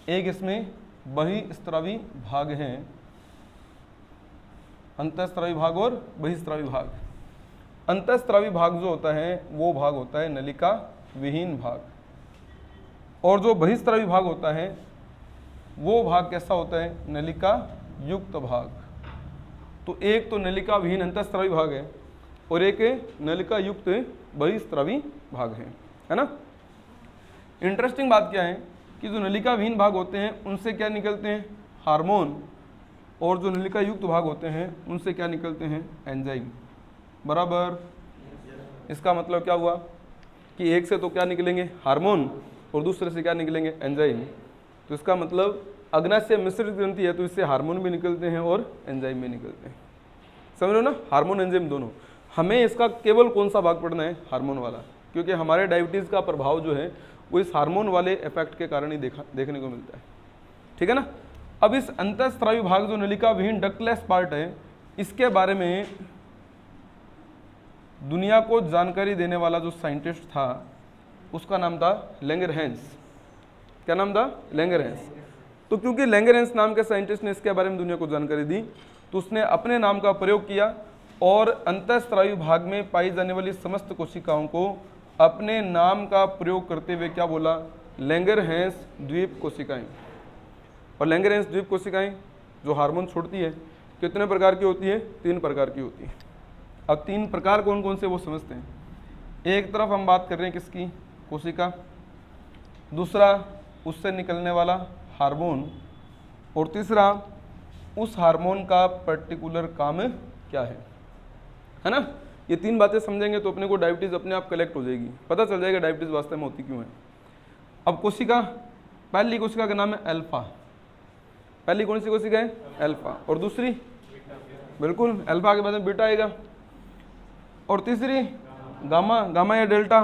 एक इसमें बहिःस्रावी भाग है। अंतःस्रावी भाग और बहिःस्रावी भाग। अंतःस्रावी भाग जो होता है वो भाग होता है नलिका विहीन भाग, और जो बहिःस्रावी भाग होता है वो भाग कैसा होता है? नलिका युक्त भाग। तो एक तो नलिका विहीन अंतःस्रावी भाग है और एक नलिका युक्त बहिःस्रावी भाग है ना? इंटरेस्टिंग बात क्या है कि जो नलिका विहीन भाग होते हैं उनसे क्या निकलते हैं? हार्मोन। और जो नलिका युक्त भाग होते हैं उनसे क्या निकलते हैं? एंजाइम। बराबर। इसका मतलब क्या हुआ कि एक से तो क्या निकलेंगे? हार्मोन, और दूसरे से क्या निकलेंगे? एंजाइम। तो इसका मतलब अग्नाशय मिश्रित ग्रंथि है तो इससे हार्मोन भी निकलते हैं और एंजाइम भी निकलते हैं। समझ लो ना? हार्मोन एंजाइम दोनों। हमें इसका केवल कौन सा भाग पढ़ना है? हार्मोन वाला, क्योंकि हमारे डायबिटीज़ का प्रभाव जो है वो इस हार्मोन वाले इफेक्ट के कारण ही देखने को मिलता है। ठीक है ना? अब इस अंतःस्रावी भाग जो नलिका विहीन डक्टलेस पार्ट है, इसके बारे में दुनिया को जानकारी देने वाला जो साइंटिस्ट था उसका नाम था लैंगरहैंस। क्या नाम था? लैंगरहैंस। तो क्योंकि लैंगरहैंस नाम के साइंटिस्ट ने इसके बारे में दुनिया को जानकारी दी तो उसने अपने नाम का प्रयोग किया और अंतःस्रावी भाग में पाई जाने वाली समस्त कोशिकाओं को अपने नाम का प्रयोग करते हुए क्या बोला? लैंगरहैंस द्वीप कोशिकाएं। और लैंगरहैंस द्वीप कोशिकाएं जो हार्मोन छोड़ती है कितने प्रकार की होती है? 3 प्रकार की होती है। अब 3 प्रकार कौन कौन से वो समझते हैं। एक तरफ हम बात कर रहे हैं किसकी? कोशिका। दूसरा उससे निकलने वाला हार्मोन, और तीसरा उस हार्मोन का पर्टिकुलर काम क्या है ना? ये 3 बातें समझेंगे तो अपने को डायबिटीज अपने आप कलेक्ट हो जाएगी, पता चल जाएगा डायबिटीज वास्तव में होती क्यों है। अब कोशिका, पहली कोशिका का नाम है अल्फा। पहली कौन सी कोशिका है? अल्फा। और दूसरी? बिल्कुल, अल्फा के बाद में बीटा आएगा। और तीसरी गामा, गामा या डेल्टा,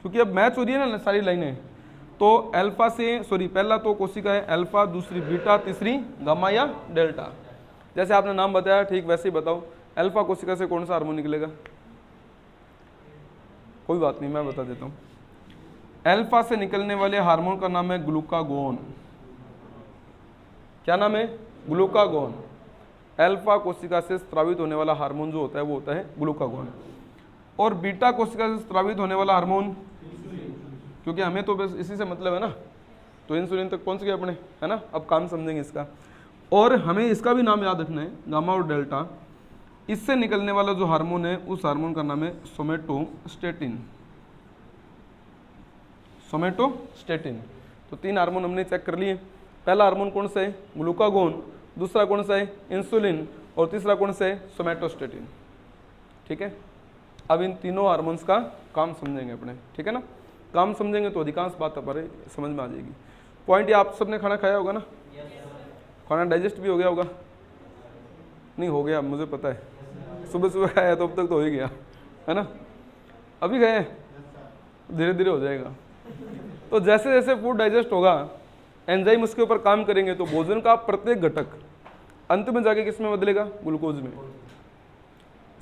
क्योंकि अब मैच हो रही है ना सारी लाइनें। तो अल्फा से पहला तो कोशिका है अल्फा, दूसरी बीटा, तीसरी गामा या डेल्टा। जैसे आपने नाम बताया ठीक वैसे ही बताओ, अल्फा कोशिका से कौन सा हार्मोन निकलेगा? कोई बात नहीं, मैं बता देता हूँ। अल्फा से निकलने वाले हार्मोन का नाम है ग्लूकागोन। क्या नाम है? ग्लूकागोन। अल्फा कोशिका से स्रावित होने वाला हार्मोन जो होता है वो होता है ग्लूकागोन। और बीटा कोशिका से स्रावित होने वाला हार्मोन, क्योंकि हमें तो बस इसी से मतलब है ना, तो इंसुलिन तक पहुंच गए अपने, है ना? अब काम समझेंगे इसका। और हमें इसका भी नाम याद रखना है, गामा और डेल्टा। इससे निकलने वाला जो हार्मोन है उस हार्मोन का नाम है सोमेटोस्टेटिन। सोमेटोस्टेटिन। तो 3 हार्मोन हमने चेक कर लिए। पहला हार्मोन कौन सा है? ग्लूकागोन। दूसरा कौन सा है? इंसुलिन। और तीसरा कौन सा है? सोमेटोस्टेटिन। ठीक है? अब इन तीनों हार्मोन्स का काम समझेंगे अपने, ठीक है ना? काम समझेंगे तो अधिकांश बात हमारे समझ में आ जाएगी। पॉइंट, ये आप सबने खाना खाया होगा ना? खाना डाइजेस्ट भी हो गया होगा? नहीं हो गया, मुझे पता है। सुबह सुबह खाया तो अब तक तो हो ही गया, है ना? अभी गए, धीरे धीरे हो जाएगा। तो जैसे जैसे फूड डाइजेस्ट होगा, एंजाइम उसके ऊपर काम करेंगे तो भोजन का प्रत्येक घटक अंत में जाके किस में बदलेगा? ग्लूकोज में,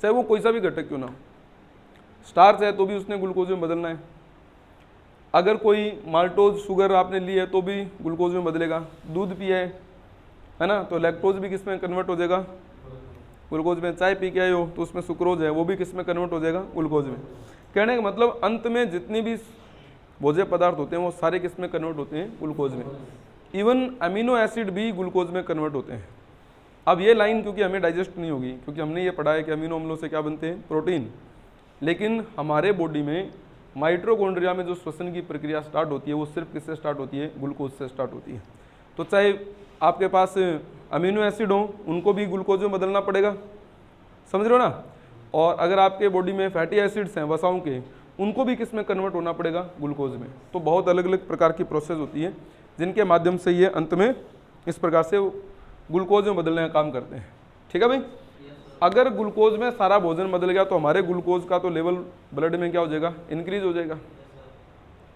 चाहे वो कोई सा भी घटक क्यों ना हो। स्टार्च है तो भी उसने ग्लूकोज में बदलना है, अगर कोई माल्टोज शुगर आपने ली है तो भी ग्लूकोज में बदलेगा। दूध पिया है ना, तो लैक्टोज भी किस में कन्वर्ट हो जाएगा? ग्लूकोज में। चाय पी के आए हो तो उसमें सुक्रोज है, वो भी किस में कन्वर्ट हो जाएगा? ग्लूकोज में। कहने का मतलब अंत में जितनी भी भोज्य पदार्थ होते हैं वो सारे किस में कन्वर्ट होते हैं? ग्लूकोज में। इवन अमीनो एसिड भी ग्लूकोज में कन्वर्ट होते हैं। अब ये लाइन क्योंकि हमें डाइजेस्ट नहीं होगी, क्योंकि हमने ये पढ़ा है कि अमीनो अम्लों से क्या बनते हैं? प्रोटीन। लेकिन हमारे बॉडी में माइटोकॉन्ड्रिया में जो श्वसन की प्रक्रिया स्टार्ट होती है वो सिर्फ किससे स्टार्ट होती है? ग्लूकोज से स्टार्ट होती है। तो चाहे आपके पास अमीनो एसिड हो, उनको भी ग्लूकोज में बदलना पड़ेगा, समझ रहे हो ना। और अगर आपके बॉडी में फैटी एसिड्स हैं वसाओं के, उनको भी किस में कन्वर्ट होना पड़ेगा? ग्लूकोज में। तो बहुत अलग अलग प्रकार की प्रोसेस होती है जिनके माध्यम से ये अंत में इस प्रकार से ग्लूकोज में बदलने का काम करते हैं। ठीक है भाई। अगर ग्लूकोज में सारा भोजन बदल गया तो हमारे ग्लूकोज का तो लेवल ब्लड में क्या हो जाएगा? इंक्रीज हो जाएगा।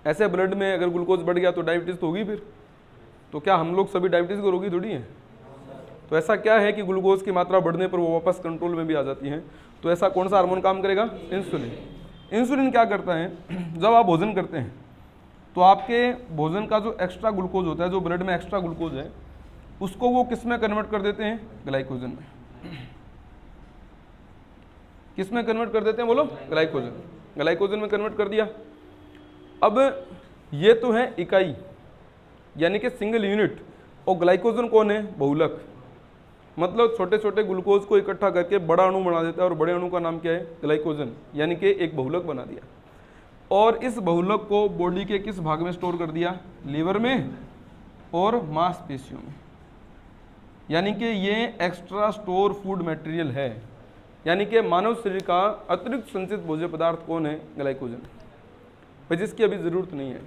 ऐसे ब्लड में अगर ग्लूकोज बढ़ गया तो डायबिटीज तो होगी फिर। तो क्या हम लोग सभी डायबिटीज को रोगी थोड़ी हैं? तो ऐसा क्या है कि ग्लूकोज की मात्रा बढ़ने पर वो वापस कंट्रोल में भी आ जाती है। तो ऐसा कौन सा हार्मोन काम करेगा? इंसुलिन। इंसुलिन क्या करता है? जब आप भोजन करते हैं तो आपके भोजन का जो एक्स्ट्रा ग्लूकोज होता है, जो ब्लड में एक्स्ट्रा ग्लूकोज है, उसको वो किस में कन्वर्ट कर देते हैं? ग्लाइकोजन में। किस में कन्वर्ट कर देते हैं बोलो? ग्लाइकोजन। ग्लाइकोजन में कन्वर्ट कर दिया। अब ये तो है इकाई यानी कि सिंगल यूनिट, और ग्लाइकोजन कौन है? बहुलक। मतलब छोटे छोटे ग्लूकोज को इकट्ठा करके बड़ा अणु बना देता है, और बड़े अणु का नाम क्या है? ग्लाइकोजन, यानी कि एक बहुलक बना दिया। और इस बहुलक को बॉडी के किस भाग में स्टोर कर दिया? लीवर में और मांसपेशियों में। यानी कि ये एक्स्ट्रा स्टोर फूड मटेरियल है, यानी कि मानव शरीर का अतिरिक्त संचित भोज्य पदार्थ कौन है? ग्लाइकोजन, भाई जिसकी अभी ज़रूरत नहीं है।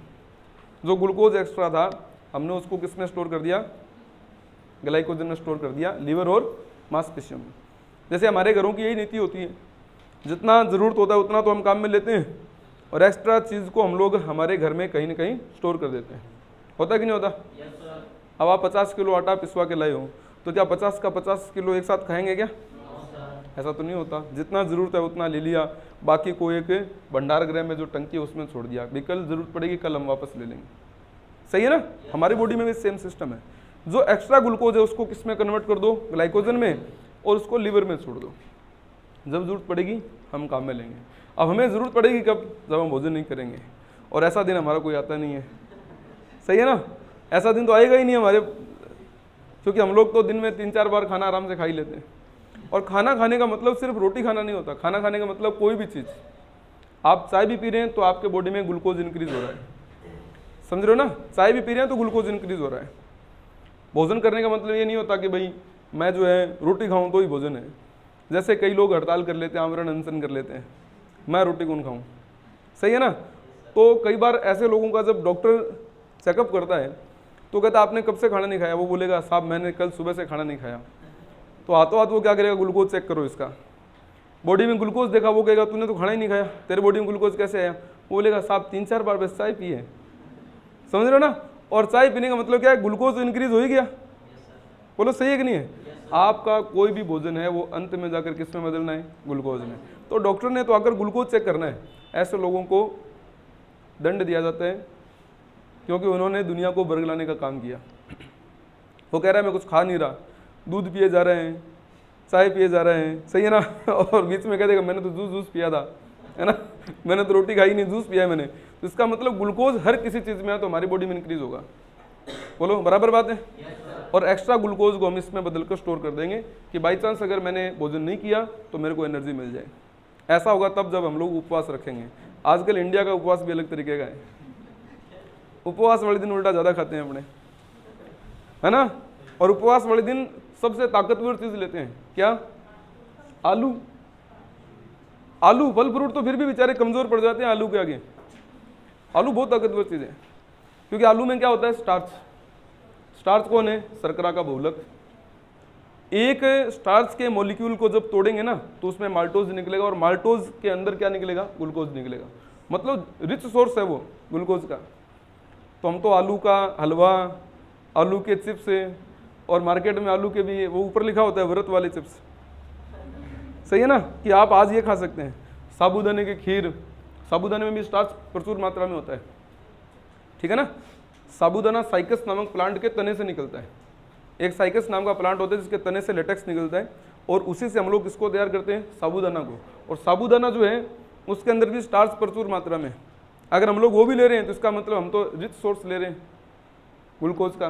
जो ग्लूकोज एक्स्ट्रा था हमने उसको किस में स्टोर कर दिया? ग्लाइकोजन में स्टोर कर दिया, लीवर और मांसपेशियों में। जैसे हमारे घरों की यही नीति होती है, जितना ज़रूरत होता है उतना तो हम काम में लेते हैं, और एक्स्ट्रा चीज़ को हम लोग हमारे घर में कहीं ना कहीं स्टोर कर देते हैं। होता कि नहीं होता? अब आप 50 किलो आटा पिसवा के लाए हो, तो क्या 50 का 50 किलो एक साथ खाएंगे क्या? ऐसा तो नहीं होता। जितना ज़रूरत है उतना ले लिया, बाकी को एक भंडार गृह में जो टंकी है उसमें छोड़ दिया, भी कल ज़रूरत पड़ेगी कल हम वापस ले लेंगे। सही है ना? हमारी बॉडी में भी सेम सिस्टम है। जो एक्स्ट्रा ग्लूकोज है उसको किस में कन्वर्ट कर दो? ग्लाइकोजन में, और उसको लीवर में छोड़ दो। जब ज़रूरत पड़ेगी हम काम में लेंगे। अब हमें ज़रूरत पड़ेगी कब? जब हम भोजन नहीं करेंगे, और ऐसा दिन हमारा कोई आता नहीं है। सही है ना? ऐसा दिन तो आएगा ही नहीं हमारे, क्योंकि हम लोग तो दिन में 3-4 बार खाना आराम से खा ही लेते हैं। और खाना खाने का मतलब सिर्फ रोटी खाना नहीं होता। खाना खाने का मतलब कोई भी चीज़, आप चाय भी पी रहे हैं तो आपके बॉडी में ग्लूकोज इंक्रीज हो रहा है, समझ रहे हो ना? चाय भी पी रहे हैं तो ग्लूकोज इंक्रीज हो रहा है। भोजन करने का मतलब ये नहीं होता कि भाई मैं जो है रोटी खाऊं तो ही भोजन है। जैसे कई लोग हड़ताल कर लेते हैं, आमरण अनशन कर लेते हैं, मैं रोटी कौन खाऊं? सही है ना? तो कई बार ऐसे लोगों का जब डॉक्टर चेकअप करता है तो कहता है आपने कब से खाना नहीं खाया? वो बोलेगा साहब मैंने कल सुबह से खाना नहीं खाया। तो हाथों हाथ वो क्या करेगा? ग्लूकोज चेक करो इसका, बॉडी में ग्लूकोज देखा, वो कहेगा तूने तो खाना ही नहीं खाया, तेरे बॉडी में ग्लूकोज कैसे आया? वो बोलेगा साहब 3-4 बार बस चाय पी है। समझ रहे हो ना? और चाय पीने का मतलब क्या है? ग्लूकोज तो इंक्रीज हो ही गया। बोलो सही है कि नहीं है? आपका कोई भी भोजन है वो अंत में जाकर किस में बदलना है? ग्लूकोज में। तो डॉक्टर ने तो अगर ग्लूकोज चेक करना है, ऐसे लोगों को दंड दिया जाता है, क्योंकि उन्होंने दुनिया को बरगलाने का काम किया। वो कह रहा है मैं कुछ खा नहीं रहा, दूध पिए जा रहे हैं, चाय पिए जा रहे हैं, सही है ना? और बीच में कह देगा मैंने तो जूस पिया था, है ना, मैंने तो रोटी खाई नहीं, जूस पिया है मैंने। तो इसका मतलब ग्लूकोज हर किसी चीज़ में है तो हमारी बॉडी में इंक्रीज होगा। बोलो बराबर बात है? और एक्स्ट्रा ग्लूकोज को हम इसमें बदल कर स्टोर कर देंगे कि बाई चांस अगर मैंने भोजन नहीं किया तो मेरे को एनर्जी मिल जाए। ऐसा होगा तब जब हम लोग उपवास रखेंगे। आजकल इंडिया का उपवास भी अलग तरीके का है। उपवास वाले दिन उल्टा ज़्यादा खाते हैं अपने, है ना? और उपवास वाले दिन सबसे ताकतवर चीज़ लेते हैं क्या? आलू। आलू, फल फ्रूट तो फिर भी बेचारे कमज़ोर पड़ जाते हैं आलू के आगे। आलू बहुत ताकतवर चीज़ है, क्योंकि आलू में क्या होता है? स्टार्च। स्टार्च कौन है? शर्करा का बहुलक। एक स्टार्च के मॉलिक्यूल को जब तोड़ेंगे ना तो उसमें माल्टोज निकलेगा, और माल्टोज के अंदर क्या निकलेगा? ग्लूकोज निकलेगा। मतलब रिच सोर्स है वो ग्लूकोज का। तो हम तो आलू का हलवा, आलू के चिप्स और मार्केट में आलू के भी वो ऊपर लिखा होता है व्रत वाले चिप्स, सही है ना, कि आप आज ये खा सकते हैं। साबूदाने की खीर, साबूदाने में भी स्टार्च प्रचुर मात्रा में होता है, ठीक है ना। साबूदाना साइकस नामक प्लांट के तने से निकलता है। एक साइकस नाम का प्लांट होता है जिसके तने से लेटेक्स निकलता है, और उसी से हम लोग किसको तैयार करते हैं, साबूदाना को। और साबूदाना जो है उसके अंदर भी स्टार्च प्रचुर मात्रा में। अगर हम लोग वो भी ले रहे हैं तो इसका मतलब हम तो रिच सोर्स ले रहे हैं ग्लूकोज का।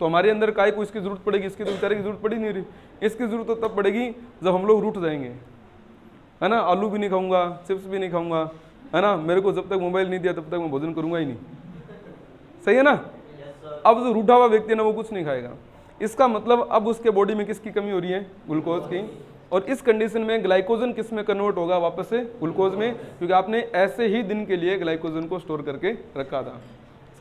तो हमारे अंदर काय को इसकी जरूरत पड़ेगी, इसकी तो बेचारे की जरूरत पड़ी नहीं रही। इसकी जरूरत तो तब पड़ेगी जब हम लोग रूठ जाएंगे, है ना। आलू भी नहीं खाऊंगा, चिप्स भी नहीं खाऊंगा, है ना, मेरे को जब तक मोबाइल नहीं दिया तब तक मैं भोजन करूंगा ही नहीं, सही है ना। अब जो रूठा हुआ व्यक्ति है ना वो कुछ नहीं खाएगा। इसका मतलब अब उसके बॉडी में किसकी कमी हो रही है, ग्लूकोज की। और इस कंडीशन में ग्लाइकोजन किस में कन्वर्ट होगा, वापस से ग्लूकोज में, क्योंकि आपने ऐसे ही दिन के लिए ग्लाइकोजन को स्टोर करके रखा था,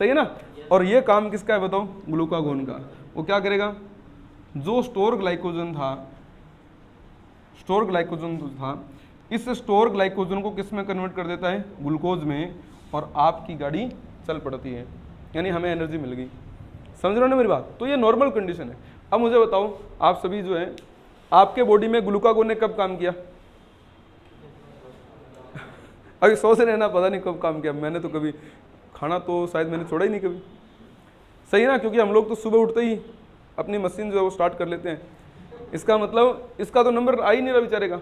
सही है ना। और ये काम किसका है बताओ, ग्लूकागोन का। वो क्या करेगा, जो स्टोर ग्लाइकोजन था, इस स्टोर ग्लाइकोजन को किस में कन्वर्ट कर देता है, ग्लूकोज में, और आपकी गाड़ी चल पड़ती है, यानी हमें एनर्जी मिल गई। समझ रहे हो ना मेरी बात। तो ये नॉर्मल कंडीशन है। अब मुझे बताओ, आप सभी जो है, आपके बॉडी में ग्लूकागोन ने कब काम किया, अभी सोच रहे हैं ना, पता नहीं कब काम किया। मैंने तो कभी खाना तो शायद मैंने छोड़ा ही नहीं कभी, सही है ना, क्योंकि हम लोग तो सुबह उठते ही अपनी मशीन जो है वो स्टार्ट कर लेते हैं। इसका मतलब इसका तो नंबर आ ही नहीं रहा बेचारे का।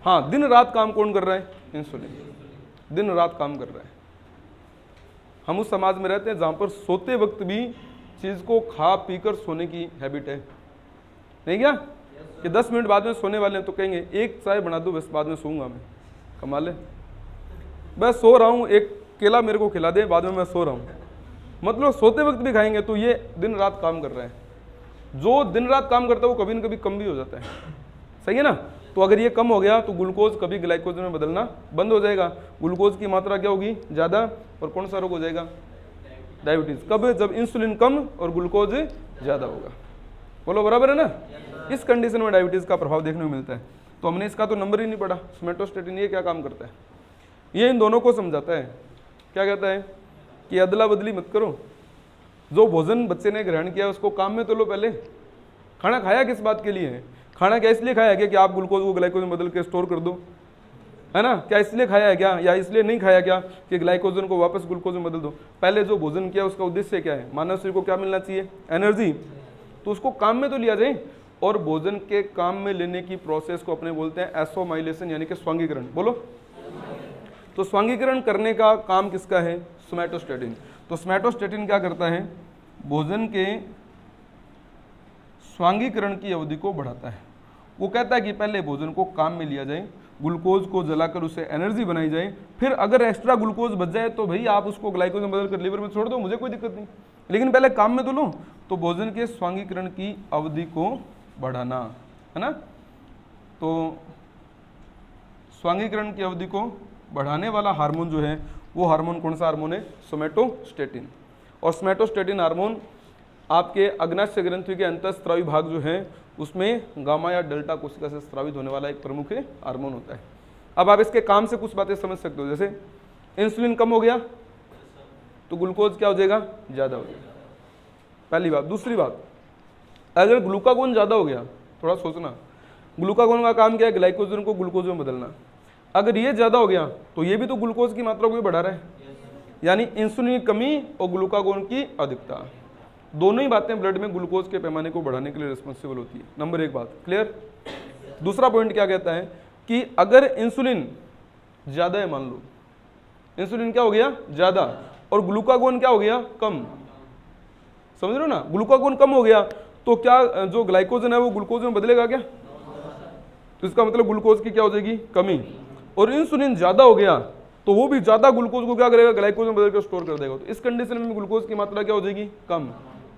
हाँ, दिन रात काम कौन कर रहा है, इंसुलिन दिन रात काम कर रहा है। हम उस समाज में रहते हैं जहाँ पर सोते वक्त भी चीज़ को खा पी कर सोने की हैबिट है, नहीं क्या, कि 10 मिनट बाद में सोने वाले हैं तो कहेंगे एक चाय बना दो, बस बाद में सोऊंगा मैं। कमाल है, बस सो रहा हूँ, एक केला मेरे को खिला दे, बाद में मैं सो रहा हूँ। मतलब सोते वक्त भी खाएंगे, तो ये दिन रात काम कर रहा है। जो दिन रात काम करता है वो कभी न कभी कम भी हो जाता है, सही है ना। तो अगर ये कम हो गया तो ग्लूकोज कभी ग्लाइकोजन में बदलना बंद हो जाएगा। ग्लूकोज की मात्रा क्या होगी, ज़्यादा, और कौन सा रोग हो जाएगा, डायबिटीज। कब, जब इंसुलिन कम और ग्लूकोज ज़्यादा होगा। बोलो बराबर है ना। इस कंडीशन में डायबिटीज़ का प्रभाव देखने को मिलता है। तो हमने इसका तो नंबर ही नहीं पढ़ा, सोमैटोस्टेटिन ये क्या काम करता है, ये इन दोनों को समझाता है। क्या कहता है कि अदला बदली मत करो, जो भोजन बच्चे ने ग्रहण किया उसको काम में तो लो। पहले खाना खाया किस बात के लिए है, खाना क्या इसलिए खाया क्या कि आप ग्लूकोज को ग्लाइकोजन में बदल के स्टोर कर दो, है ना। क्या इसलिए खाया है क्या, या इसलिए नहीं खाया क्या कि ग्लाइकोजन को वापस ग्लूकोज में बदल दो। पहले जो भोजन किया उसका उद्देश्य क्या है, मानव शरीर को क्या मिलना चाहिए, एनर्जी। तो उसको काम में तो लिया जाए, और भोजन के काम में लेने की प्रोसेस को अपने बोलते हैं एसोमाइलेशन, यानी कि स्वांगीकरण। बोलो। तो स्वांगीकरण करने का काम किसका है, सोमैटोस्टेटिन। तो सोमैटोस्टेटिन क्या करता है, भोजन के स्वांगीकरण की अवधि को बढ़ाता है। वो कहता है कि पहले भोजन को काम में लिया जाए, ग्लूकोज को जलाकर उसे एनर्जी बनाई जाए, फिर अगर एक्स्ट्रा ग्लूकोज बच जाए तो भाई आप उसको ग्लाइकोज में बदल कर लीवर में छोड़ दो, मुझे कोई दिक्कत नहीं, लेकिन पहले काम में तो लो। तो भोजन के स्वांगीकरण की अवधि को बढ़ाना, है ना। तो स्वांगीकरण की अवधि को बढ़ाने वाला हार्मोन जो है वो हार्मोन कौन सा हार्मोन है, सोमैटोस्टेटिन। और सोमैटोस्टेटिन हार्मोन आपके अग्नाशय ग्रंथि के अंतःस्रावी भाग जो है उसमें गामा या डेल्टा कोशिका से स्रावित होने वाला एक प्रमुख हार्मोन होता है। अब आप इसके काम से कुछ बातें समझ सकते हो, जैसे इंसुलिन कम हो गया तो ग्लूकोज क्या हो जाएगा, ज़्यादा हो जाएगा, पहली बात। दूसरी बात, अगर ग्लूकागोन ज़्यादा हो गया, थोड़ा सोचना, ग्लूकागोन का काम क्या है, ग्लाइकोजन को ग्लूकोज में बदलना। अगर ये ज़्यादा हो गया तो ये भी तो ग्लूकोज की मात्रा को भी बढ़ा रहा है, यानी इंसुलिन की कमी और ग्लूकागोन की अधिकता, दोनों ही बातें ब्लड में ग्लूकोज के पैमाने को बढ़ाने के लिए रिस्पॉन्सिबल होती है। नंबर एक बात क्लियर। दूसरा पॉइंट क्या कहता है कि अगर इंसुलिन ज़्यादा है, मान लो इंसुलिन क्या हो गया ज़्यादा, और ग्लूकागोन क्या हो गया कम, समझ रहे हो ना, ग्लूकागोन कम हो गया तो क्या जो ग्लाइकोजन है वो ग्लूकोज में बदलेगा क्या, तो इसका मतलब ग्लूकोज की क्या हो जाएगी, कमी। और इंसुलिन ज़्यादा हो गया तो वो भी ज़्यादा ग्लूकोज को क्या करेगा, ग्लाइकोज में बदल कर स्टोर कर देगा। तो इस कंडीशन में ग्लूकोज की मात्रा क्या हो जाएगी, कम।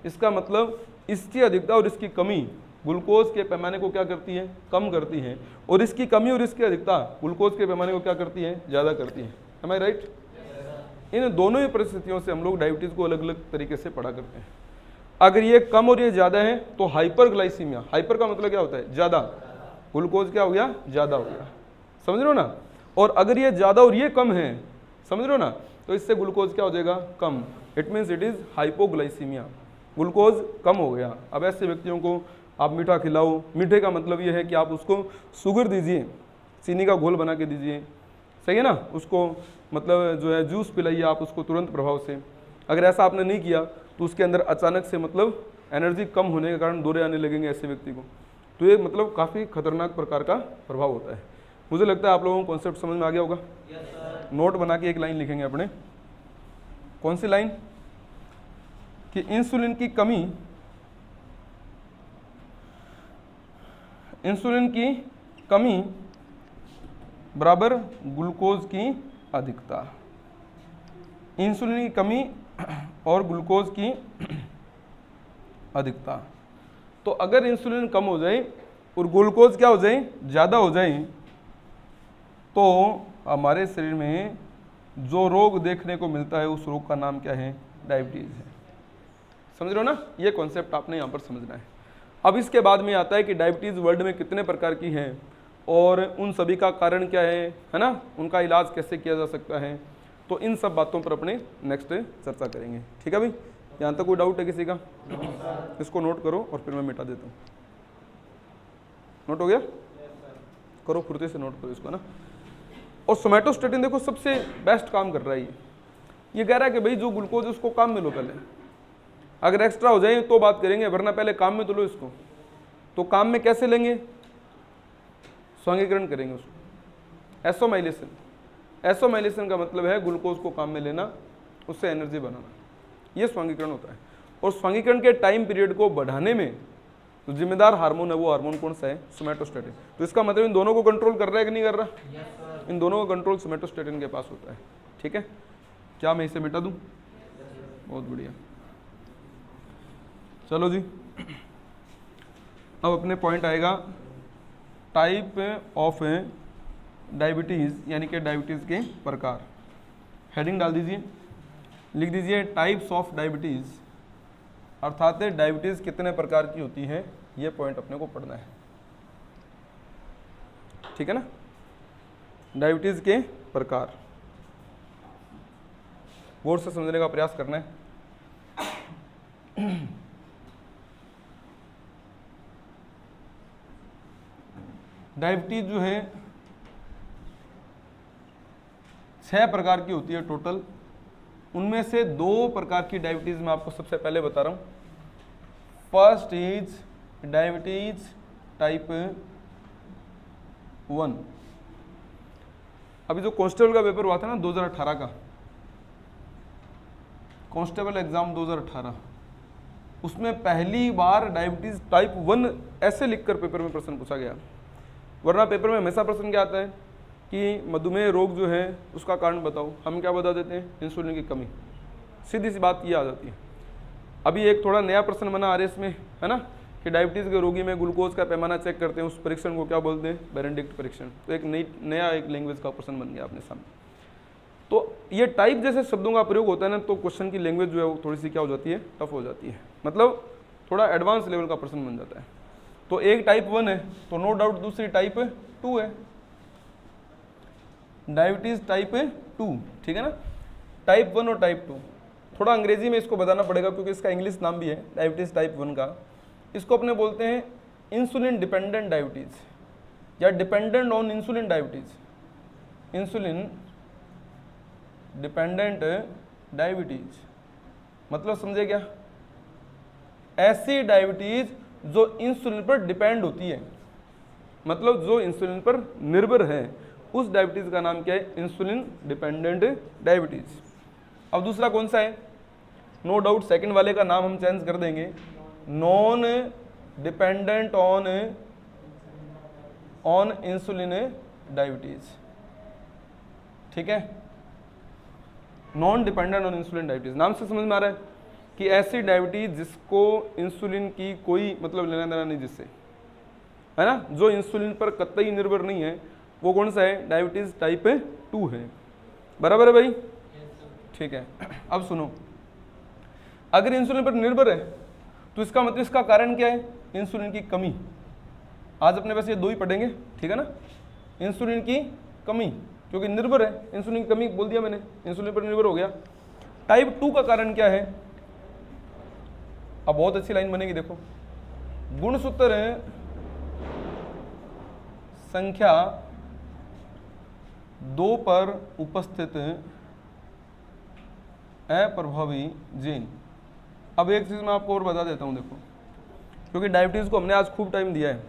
इसका मतलब इसकी अधिकता और इसकी कमी ग्लूकोज के पैमाने को क्या करती है, कम करती है, और इसकी कमी और इसकी अधिकता ग्लूकोज के पैमाने को क्या करती है, ज़्यादा करती है। एम आई राइट। इन दोनों ही परिस्थितियों से हम लोग डायबिटीज़ को अलग अलग तरीके से पढ़ा करते हैं। अगर ये कम और ये ज़्यादा है तो हाइपरग्लाइसीमिया, हाइपर का मतलब क्या होता है, ज़्यादा, ग्लूकोज क्या हो गया, ज़्यादा हो गया, समझ रहे हो ना। और अगर ये ज़्यादा और ये कम है, समझ रहे हो ना, तो इससे ग्लूकोज क्या हो जाएगा, कम। It means it is hypoglycaemia. Glucose कम हो गया। अब ऐसे व्यक्तियों को आप मीठा खिलाओ, मीठे का मतलब ये है कि आप उसको शुगर दीजिए, चीनी का घोल बना के दीजिए, सही है ना, उसको मतलब जो है जूस पिलाइए आप उसको तुरंत प्रभाव से। अगर ऐसा आपने नहीं किया तो उसके अंदर अचानक से मतलब एनर्जी कम होने के कारण दौरे आने लगेंगे ऐसे व्यक्ति को। तो ये मतलब काफ़ी खतरनाक प्रकार का प्रभाव होता है। मुझे लगता है आप लोगों को कॉन्सेप्ट समझ में आ गया होगा। नोट बना के एक लाइन लिखेंगे अपने। कौन सी लाइन? कि इंसुलिन की कमी, इंसुलिन की कमी बराबर ग्लूकोज की अधिकता। इंसुलिन की कमी और ग्लूकोज की अधिकता। तो अगर इंसुलिन कम हो जाए और ग्लूकोज क्या हो जाए, ज़्यादा हो जाए, तो हमारे शरीर में जो रोग देखने को मिलता है उस रोग का नाम क्या है? डायबिटीज़ है। समझ रहे हो ना? ये कॉन्सेप्ट आपने यहाँ पर समझना है। अब इसके बाद में आता है कि डायबिटीज़ वर्ल्ड में कितने प्रकार की हैं और उन सभी का कारण क्या है ना, उनका इलाज कैसे किया जा सकता है। तो इन सब बातों पर अपने नेक्स्ट चर्चा करेंगे। ठीक है भाई? यहाँ तक कोई डाउट है किसी का? इसको नोट करो और फिर मैं मिटा देता हूँ। नोट हो गया? करो, फुर्ती से नोट करो इसको ना। और सोमैटोस्टेटिन देखो सबसे बेस्ट काम कर रहा है। ये कह रहा है कि भाई जो ग्लूकोज उसको काम में लो, पहले अगर एक्स्ट्रा हो जाए तो बात करेंगे, वरना पहले काम में तो लो इसको। तो काम में कैसे लेंगे? स्वांगीकरण करेंगे उसको, एसोमाइलेशन। एसोमाइलेशन का मतलब है ग्लूकोज को काम में लेना, उससे एनर्जी बनाना, ये स्वांगीकरण होता है। और स्वांगीकरण के टाइम पीरियड को बढ़ाने में जो जिम्मेदार हार्मोन है वो हार्मोन कौन सा है? सोमैटोस्टेटिन। तो इसका मतलब इन दोनों को कंट्रोल कर रहा है कि नहीं कर रहा? इन दोनों का कंट्रोल सोमैटोस्टेटिन के पास होता है। ठीक है, क्या मैं इसे मिटा दूं? बहुत बढ़िया। चलो जी, अब अपने पॉइंट आएगा टाइप ऑफ डायबिटीज़, यानी कि डायबिटीज़ के प्रकार। हेडिंग डाल दीजिए, लिख दीजिए टाइप्स ऑफ डायबिटीज़, अर्थात डायबिटीज़ कितने प्रकार की होती है, ये पॉइंट अपने को पढ़ना है। ठीक है ना? डायबिटीज़ के प्रकार गौर से समझने का प्रयास करना है। डायबिटीज जो है 6 प्रकार की होती है टोटल। उनमें से 2 प्रकार की डायबिटीज मैं आपको सबसे पहले बता रहा हूं। First is diabetes type 1। अभी जो कांस्टेबल का पेपर हुआ था ना 2018 का, कांस्टेबल एग्जाम 2018, उसमें पहली बार डायबिटीज टाइप 1 ऐसे लिखकर पेपर में प्रश्न पूछा गया। वरना पेपर में हमेशा प्रश्न क्या आता है कि मधुमेह रोग जो है उसका कारण बताओ। हम क्या बता देते हैं? इंसुलिन की कमी। सीधी सी बात ये आ जाती है। अभी एक थोड़ा नया प्रश्न बना आरएस में, है ना, कि डायबिटीज़ के रोगी में ग्लूकोज का पैमाना चेक करते हैं, उस परीक्षण को क्या बोलते हैं? बेरेंडिक्ट परीक्षण। तो एक नया लैंग्वेज का प्रश्न बन गया अपने सामने। तो ये टाइप जैसे शब्दों का प्रयोग होता है ना, तो क्वेश्चन की लैंग्वेज जो है वो थोड़ी सी क्या हो जाती है? टफ हो जाती है, मतलब थोड़ा एडवांस लेवल का प्रश्न बन जाता है। तो एक टाइप 1 है, तो नो डाउट दूसरी टाइप 2 है, डायबिटीज टाइप 2। ठीक है ना? टाइप 1 और टाइप 2। थोड़ा अंग्रेजी में इसको बताना पड़ेगा क्योंकि इसका इंग्लिश नाम भी है डायबिटीज टाइप 1 का। इसको अपने बोलते हैं इंसुलिन डिपेंडेंट डायबिटीज या dependent on insulin diabetes. Insulin dependent diabetes मतलब समझे क्या? ऐसी डायबिटीज जो इंसुलिन पर डिपेंड होती है, मतलब जो इंसुलिन पर निर्भर है, उस डायबिटीज का नाम क्या है? Insulin dependent diabetes. अब दूसरा कौन सा है? नो डाउट सेकंड वाले का नाम हम चेंज कर देंगे, non dependent on insulin diabetes. ठीक है? Non dependent on insulin diabetes, नाम से समझ में आ रहा है कि ऐसी डायबिटीज जिसको इंसुलिन की कोई मतलब लेना देना नहीं, जिससे, है ना, जो इंसुलिन पर कतई निर्भर नहीं है, वो कौन सा है? डायबिटीज टाइप 2 है। बराबर है भाई? ठीक है। अब सुनो, अगर इंसुलिन पर निर्भर है तो इसका मतलब इसका कारण क्या है? इंसुलिन की कमी। आज अपने पास ये 2 ही पढ़ेंगे। ठीक है ना? इंसुलिन की कमी, क्योंकि निर्भर है, इंसुलिन की कमी बोल दिया मैंने, इंसुलिन पर निर्भर हो गया। टाइप 2 का कारण क्या है? अब बहुत अच्छी लाइन बनेगी, देखो गुणसूत्र संख्या 2 पर उपस्थित अप्रभावी जीन। अब एक चीज मैं आपको और बता देता हूं, देखो क्योंकि डायबिटीज को हमने आज खूब टाइम दिया है,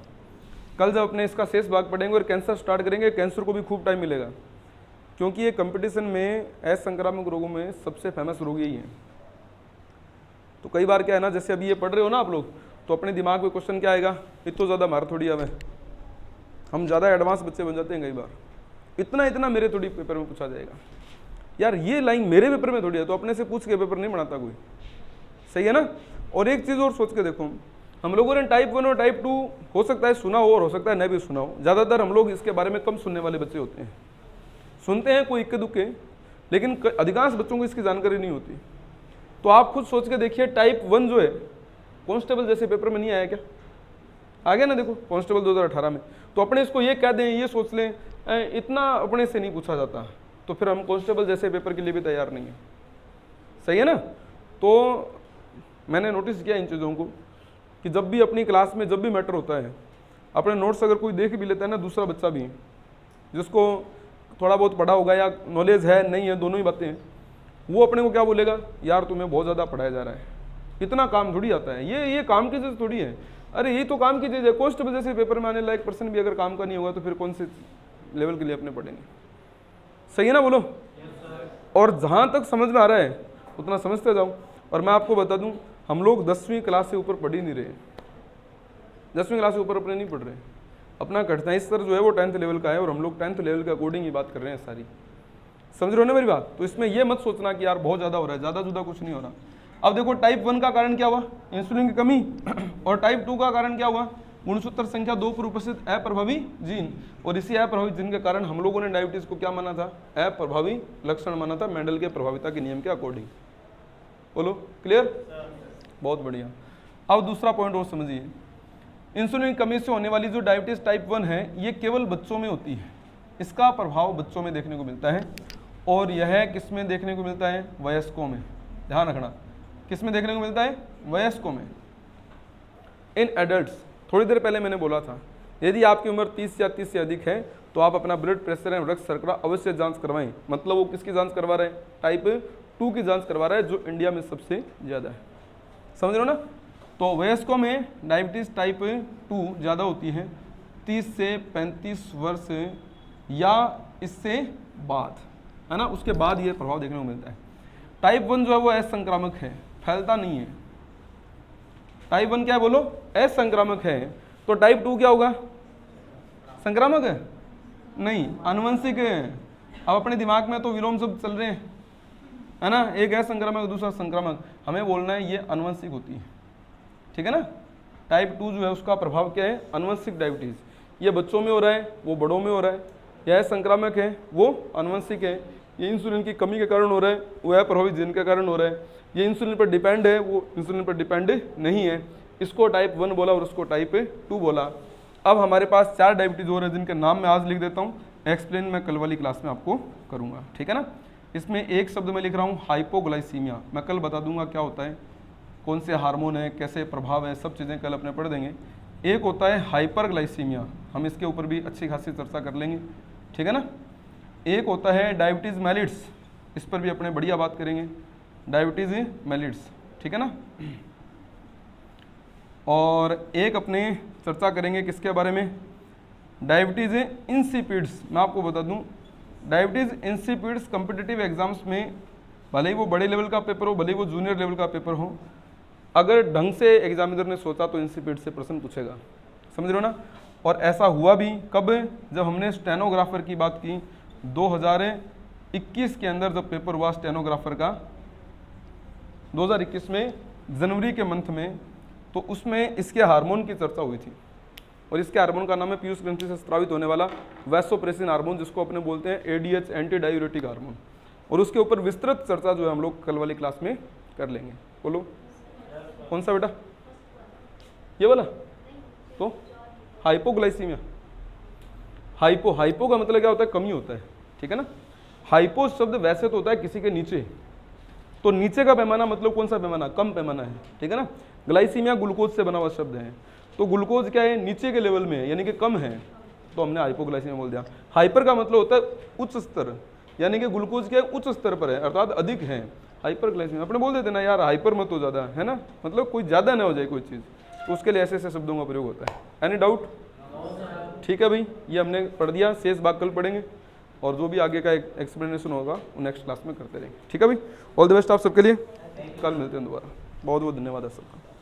कल जब अपने इसका शेष भाग पढ़ेंगे और कैंसर स्टार्ट करेंगे, कैंसर को भी खूब टाइम मिलेगा, क्योंकि ये कंपटीशन में असंक्रामक रोगों में सबसे फेमस रोग यही है। तो कई बार क्या है ना, जैसे अभी ये पढ़ रहे हो ना आप लोग, तो अपने दिमाग में क्वेश्चन क्या आएगा, इतना ज़्यादा मार थोड़ी हमें, हम ज़्यादा एडवांस बच्चे बन जाते हैं कई बार, इतना इतना मेरे थोड़ी पेपर में पूछा जाएगा। यार ये लाइन मेरे पेपर में थोड़ी है, तो अपने से पूछ के पेपर नहीं बनाता कोई, सही है ना। और एक चीज़ और सोच के देखो, हम लोगों ने टाइप 1 और टाइप 2 हो सकता है सुना हो और हो सकता है नहीं भी सुना हो, ज़्यादातर हम लोग इसके बारे में कम सुनने वाले बच्चे होते हैं, सुनते हैं कोई इक्के दुक्के, लेकिन अधिकांश बच्चों को इसकी जानकारी नहीं होती। तो आप खुद सोच के देखिए, टाइप 1 जो है कांस्टेबल जैसे पेपर में नहीं आया क्या, आ गया ना, देखो कांस्टेबल 2018 में। तो अपने इसको ये कह दें, ये सोच लें इतना अपने से नहीं पूछा जाता, तो फिर हम कांस्टेबल जैसे पेपर के लिए भी तैयार नहीं है, सही है ना। तो मैंने नोटिस किया इन चीज़ों को कि जब भी अपनी क्लास में जब भी मैटर होता है, अपने नोट्स अगर कोई देख भी लेता है ना, दूसरा बच्चा भी जिसको थोड़ा बहुत पढ़ा होगा या नॉलेज है नहीं है, दोनों ही बातें हैं, वो अपने को क्या बोलेगा, यार तुम्हें बहुत ज़्यादा पढ़ाया जा रहा है, इतना काम थोड़ी आता है, ये काम की चीज़ थोड़ी है, अरे ये तो काम की चीज़ है। कांस्टेबल जैसे पेपर में आने लायक पर्सन भी अगर काम का नहीं होगा तो फिर कौन से लेवल के लिए अपने पढ़ेंगे, सही है ना, बोलो। और जहाँ तक समझ में आ रहा है उतना समझते जाओ। और मैं आपको बता दूं, हम लोग 10वीं क्लास से ऊपर पढ़ ही नहीं रहे, 10वीं क्लास से ऊपर अपने नहीं पढ़ रहे, अपना कठिनाई स्तर जो है वो 10th लेवल का है, और हम लोग 10th लेवल के अकॉर्डिंग ही बात कर रहे हैं सारी, समझ रहे हो ना मेरी बात। तो इसमें ये मत सोचना कि यार बहुत ज़्यादा हो रहा है, ज़्यादा जुदा कुछ नहीं हो रहा। अब देखो टाइप 1 का कारण क्या हुआ, इंसुलिन की कमी, और टाइप 2 का कारण क्या हुआ, गुणसूत्र संख्या 2 पर उपस्थित अप्रभावी जीन। और इसी अप्रभावी जीन के कारण हम लोगों ने डायबिटीज को क्या माना था, अप्रभावी लक्षण माना था, मेंडल के प्रभाविता के नियम के अकॉर्डिंग। बोलो क्लियर, बहुत बढ़िया। अब दूसरा पॉइंट और समझिए, इंसुलिन कमी से होने वाली जो डायबिटीज टाइप 1 है, ये केवल बच्चों में होती है, इसका प्रभाव बच्चों में देखने को मिलता है, और यह किस में देखने को मिलता है, वयस्कों में। ध्यान रखना, किस में देखने को मिलता है, वयस्कों में। इन एडल्ट्स, थोड़ी देर पहले मैंने बोला था, यदि आपकी उम्र 30 या 30 से अधिक है तो आप अपना ब्लड प्रेशर एवं रक्त शर्करा अवश्य जांच करवाएं। मतलब वो किसकी जांच करवा रहे हैं, टाइप 2 की जांच करवा रहा है, जो इंडिया में सबसे ज़्यादा है, समझ रहे हो ना। तो वयस्कों में डायबिटीज़ टाइप 2 ज़्यादा होती है 30 से 35 वर्ष या इससे बाद, है ना, उसके बाद ये प्रभाव देखने को मिलता है। टाइप 1 जो है वो असंक्रामक है, फैलता नहीं है। टाइप 1 क्या है, बोलो, असंक्रामक है। तो टाइप 2 क्या होगा, संक्रामक है, नहीं, आनुवंशिक है। अब अपने दिमाग में तो विलोम शब्द चल रहे हैं, है ना, एक है संक्रामक दूसरा संक्रामक, हमें बोलना है ये आनुवंशिक होती है, ठीक है ना। टाइप 2 जो है उसका प्रभाव क्या है, आनुवंशिक डायबिटीज, ये बच्चों में हो रहा है, वो बड़ों में हो रहा है। यह संक्रामक है, वो आनुवंशिक है। ये इंसुलिन की कमी के कारण हो रहा है, वो अप्रभावित जीन के कारण हो रहा है। ये इंसुलिन पर डिपेंड है, वो इंसुलिन पर डिपेंड नहीं है। इसको टाइप 1 बोला और उसको टाइप 2 बोला। अब हमारे पास 4 डायबिटीज और हैं जिनके नाम मैं आज लिख देता हूँ, एक्सप्लेन मैं कल वाली क्लास में आपको करूँगा, ठीक है ना। इसमें एक शब्द मैं लिख रहा हूँ हाइपोग्लाइसीमिया, मैं कल बता दूंगा क्या होता है, कौन से हार्मोन है, कैसे प्रभाव है, सब चीज़ें कल अपने पढ़ देंगे। एक होता है हाइपरग्लाइसीमिया, हम इसके ऊपर भी अच्छी खासी चर्चा कर लेंगे, ठीक है ना। एक होता है डायबिटीज़ मेलिट्स, इस पर भी अपने बढ़िया बात करेंगे, डायबिटीज़ मेलिट्स, ठीक है ना। और एक अपने चर्चा करेंगे किसके बारे में, डायबिटीज़ इंसिपिड्स। मैं आपको बता दूं, डायबिटीज़ इंसिपिड्स कॉम्पिटिटिव एग्जाम्स में, भले ही वो बड़े लेवल का पेपर हो, भले ही वो जूनियर लेवल का पेपर हो, अगर ढंग से एग्जामिनर ने सोचा तो इंसिपिड से प्रश्न पूछेगा, समझ रहे हो ना। और ऐसा हुआ भी कब, जब हमने स्टेनोग्राफर की बात की 2021 के अंदर, जब पेपर हुआ स्टेनोग्राफर का 2021 में जनवरी के मंथ में, तो उसमें इसके हार्मोन की चर्चा हुई थी। और इसके हार्मोन का नाम है पीयूष ग्रंथि से स्रावित होने वाला वैसोप्रेसिन हार्मोन, जिसको अपने बोलते हैं एडीएच, एंटी डायूरेटिक हार्मोन। और उसके ऊपर विस्तृत चर्चा जो है हम लोग कल वाली क्लास में कर लेंगे। बोलो कौन सा बेटा, ये वाला, तो हाइपोग्लाइसीमिया। हाइपो का मतलब क्या होता है, कमी होता है, ठीक है ना। हाइपो शब्द वैसे तो होता है किसी के नीचे, तो नीचे का पैमाना मतलब कौन सा पैमाना, कम पैमाना है, ठीक है ना। ग्लाइसीमिया ग्लूकोज से बना हुआ शब्द है, तो ग्लूकोज क्या है, नीचे के लेवल में है, यानी कि कम है, तो हमने हाइपोग्लाइसीमिया बोल दिया। हाइपर का मतलब होता है उच्च स्तर, यानी कि ग्लूकोज क्या है, उच्च स्तर पर है, अर्थात अधिक है। हाइपरग्लाइसीमिया अपने बोल देते ना यार हाइपर मत हो ज़्यादा, है ना, मतलब कोई ज़्यादा ना हो जाए कोई चीज़, तो उसके लिए ऐसे ऐसे शब्दों का प्रयोग होता है। Any doubt? ठीक है भाई, ये हमने पढ़ दिया, शेष भाग कल पढ़ेंगे, और जो भी आगे का एक्सप्लेनेशन होगा वो नेक्स्ट क्लास में करते रहेंगे। ठीक है भाई, ऑल द बेस्ट आप सबके लिए, कल मिलते हैं दोबारा। बहुत बहुत धन्यवाद आप सबका।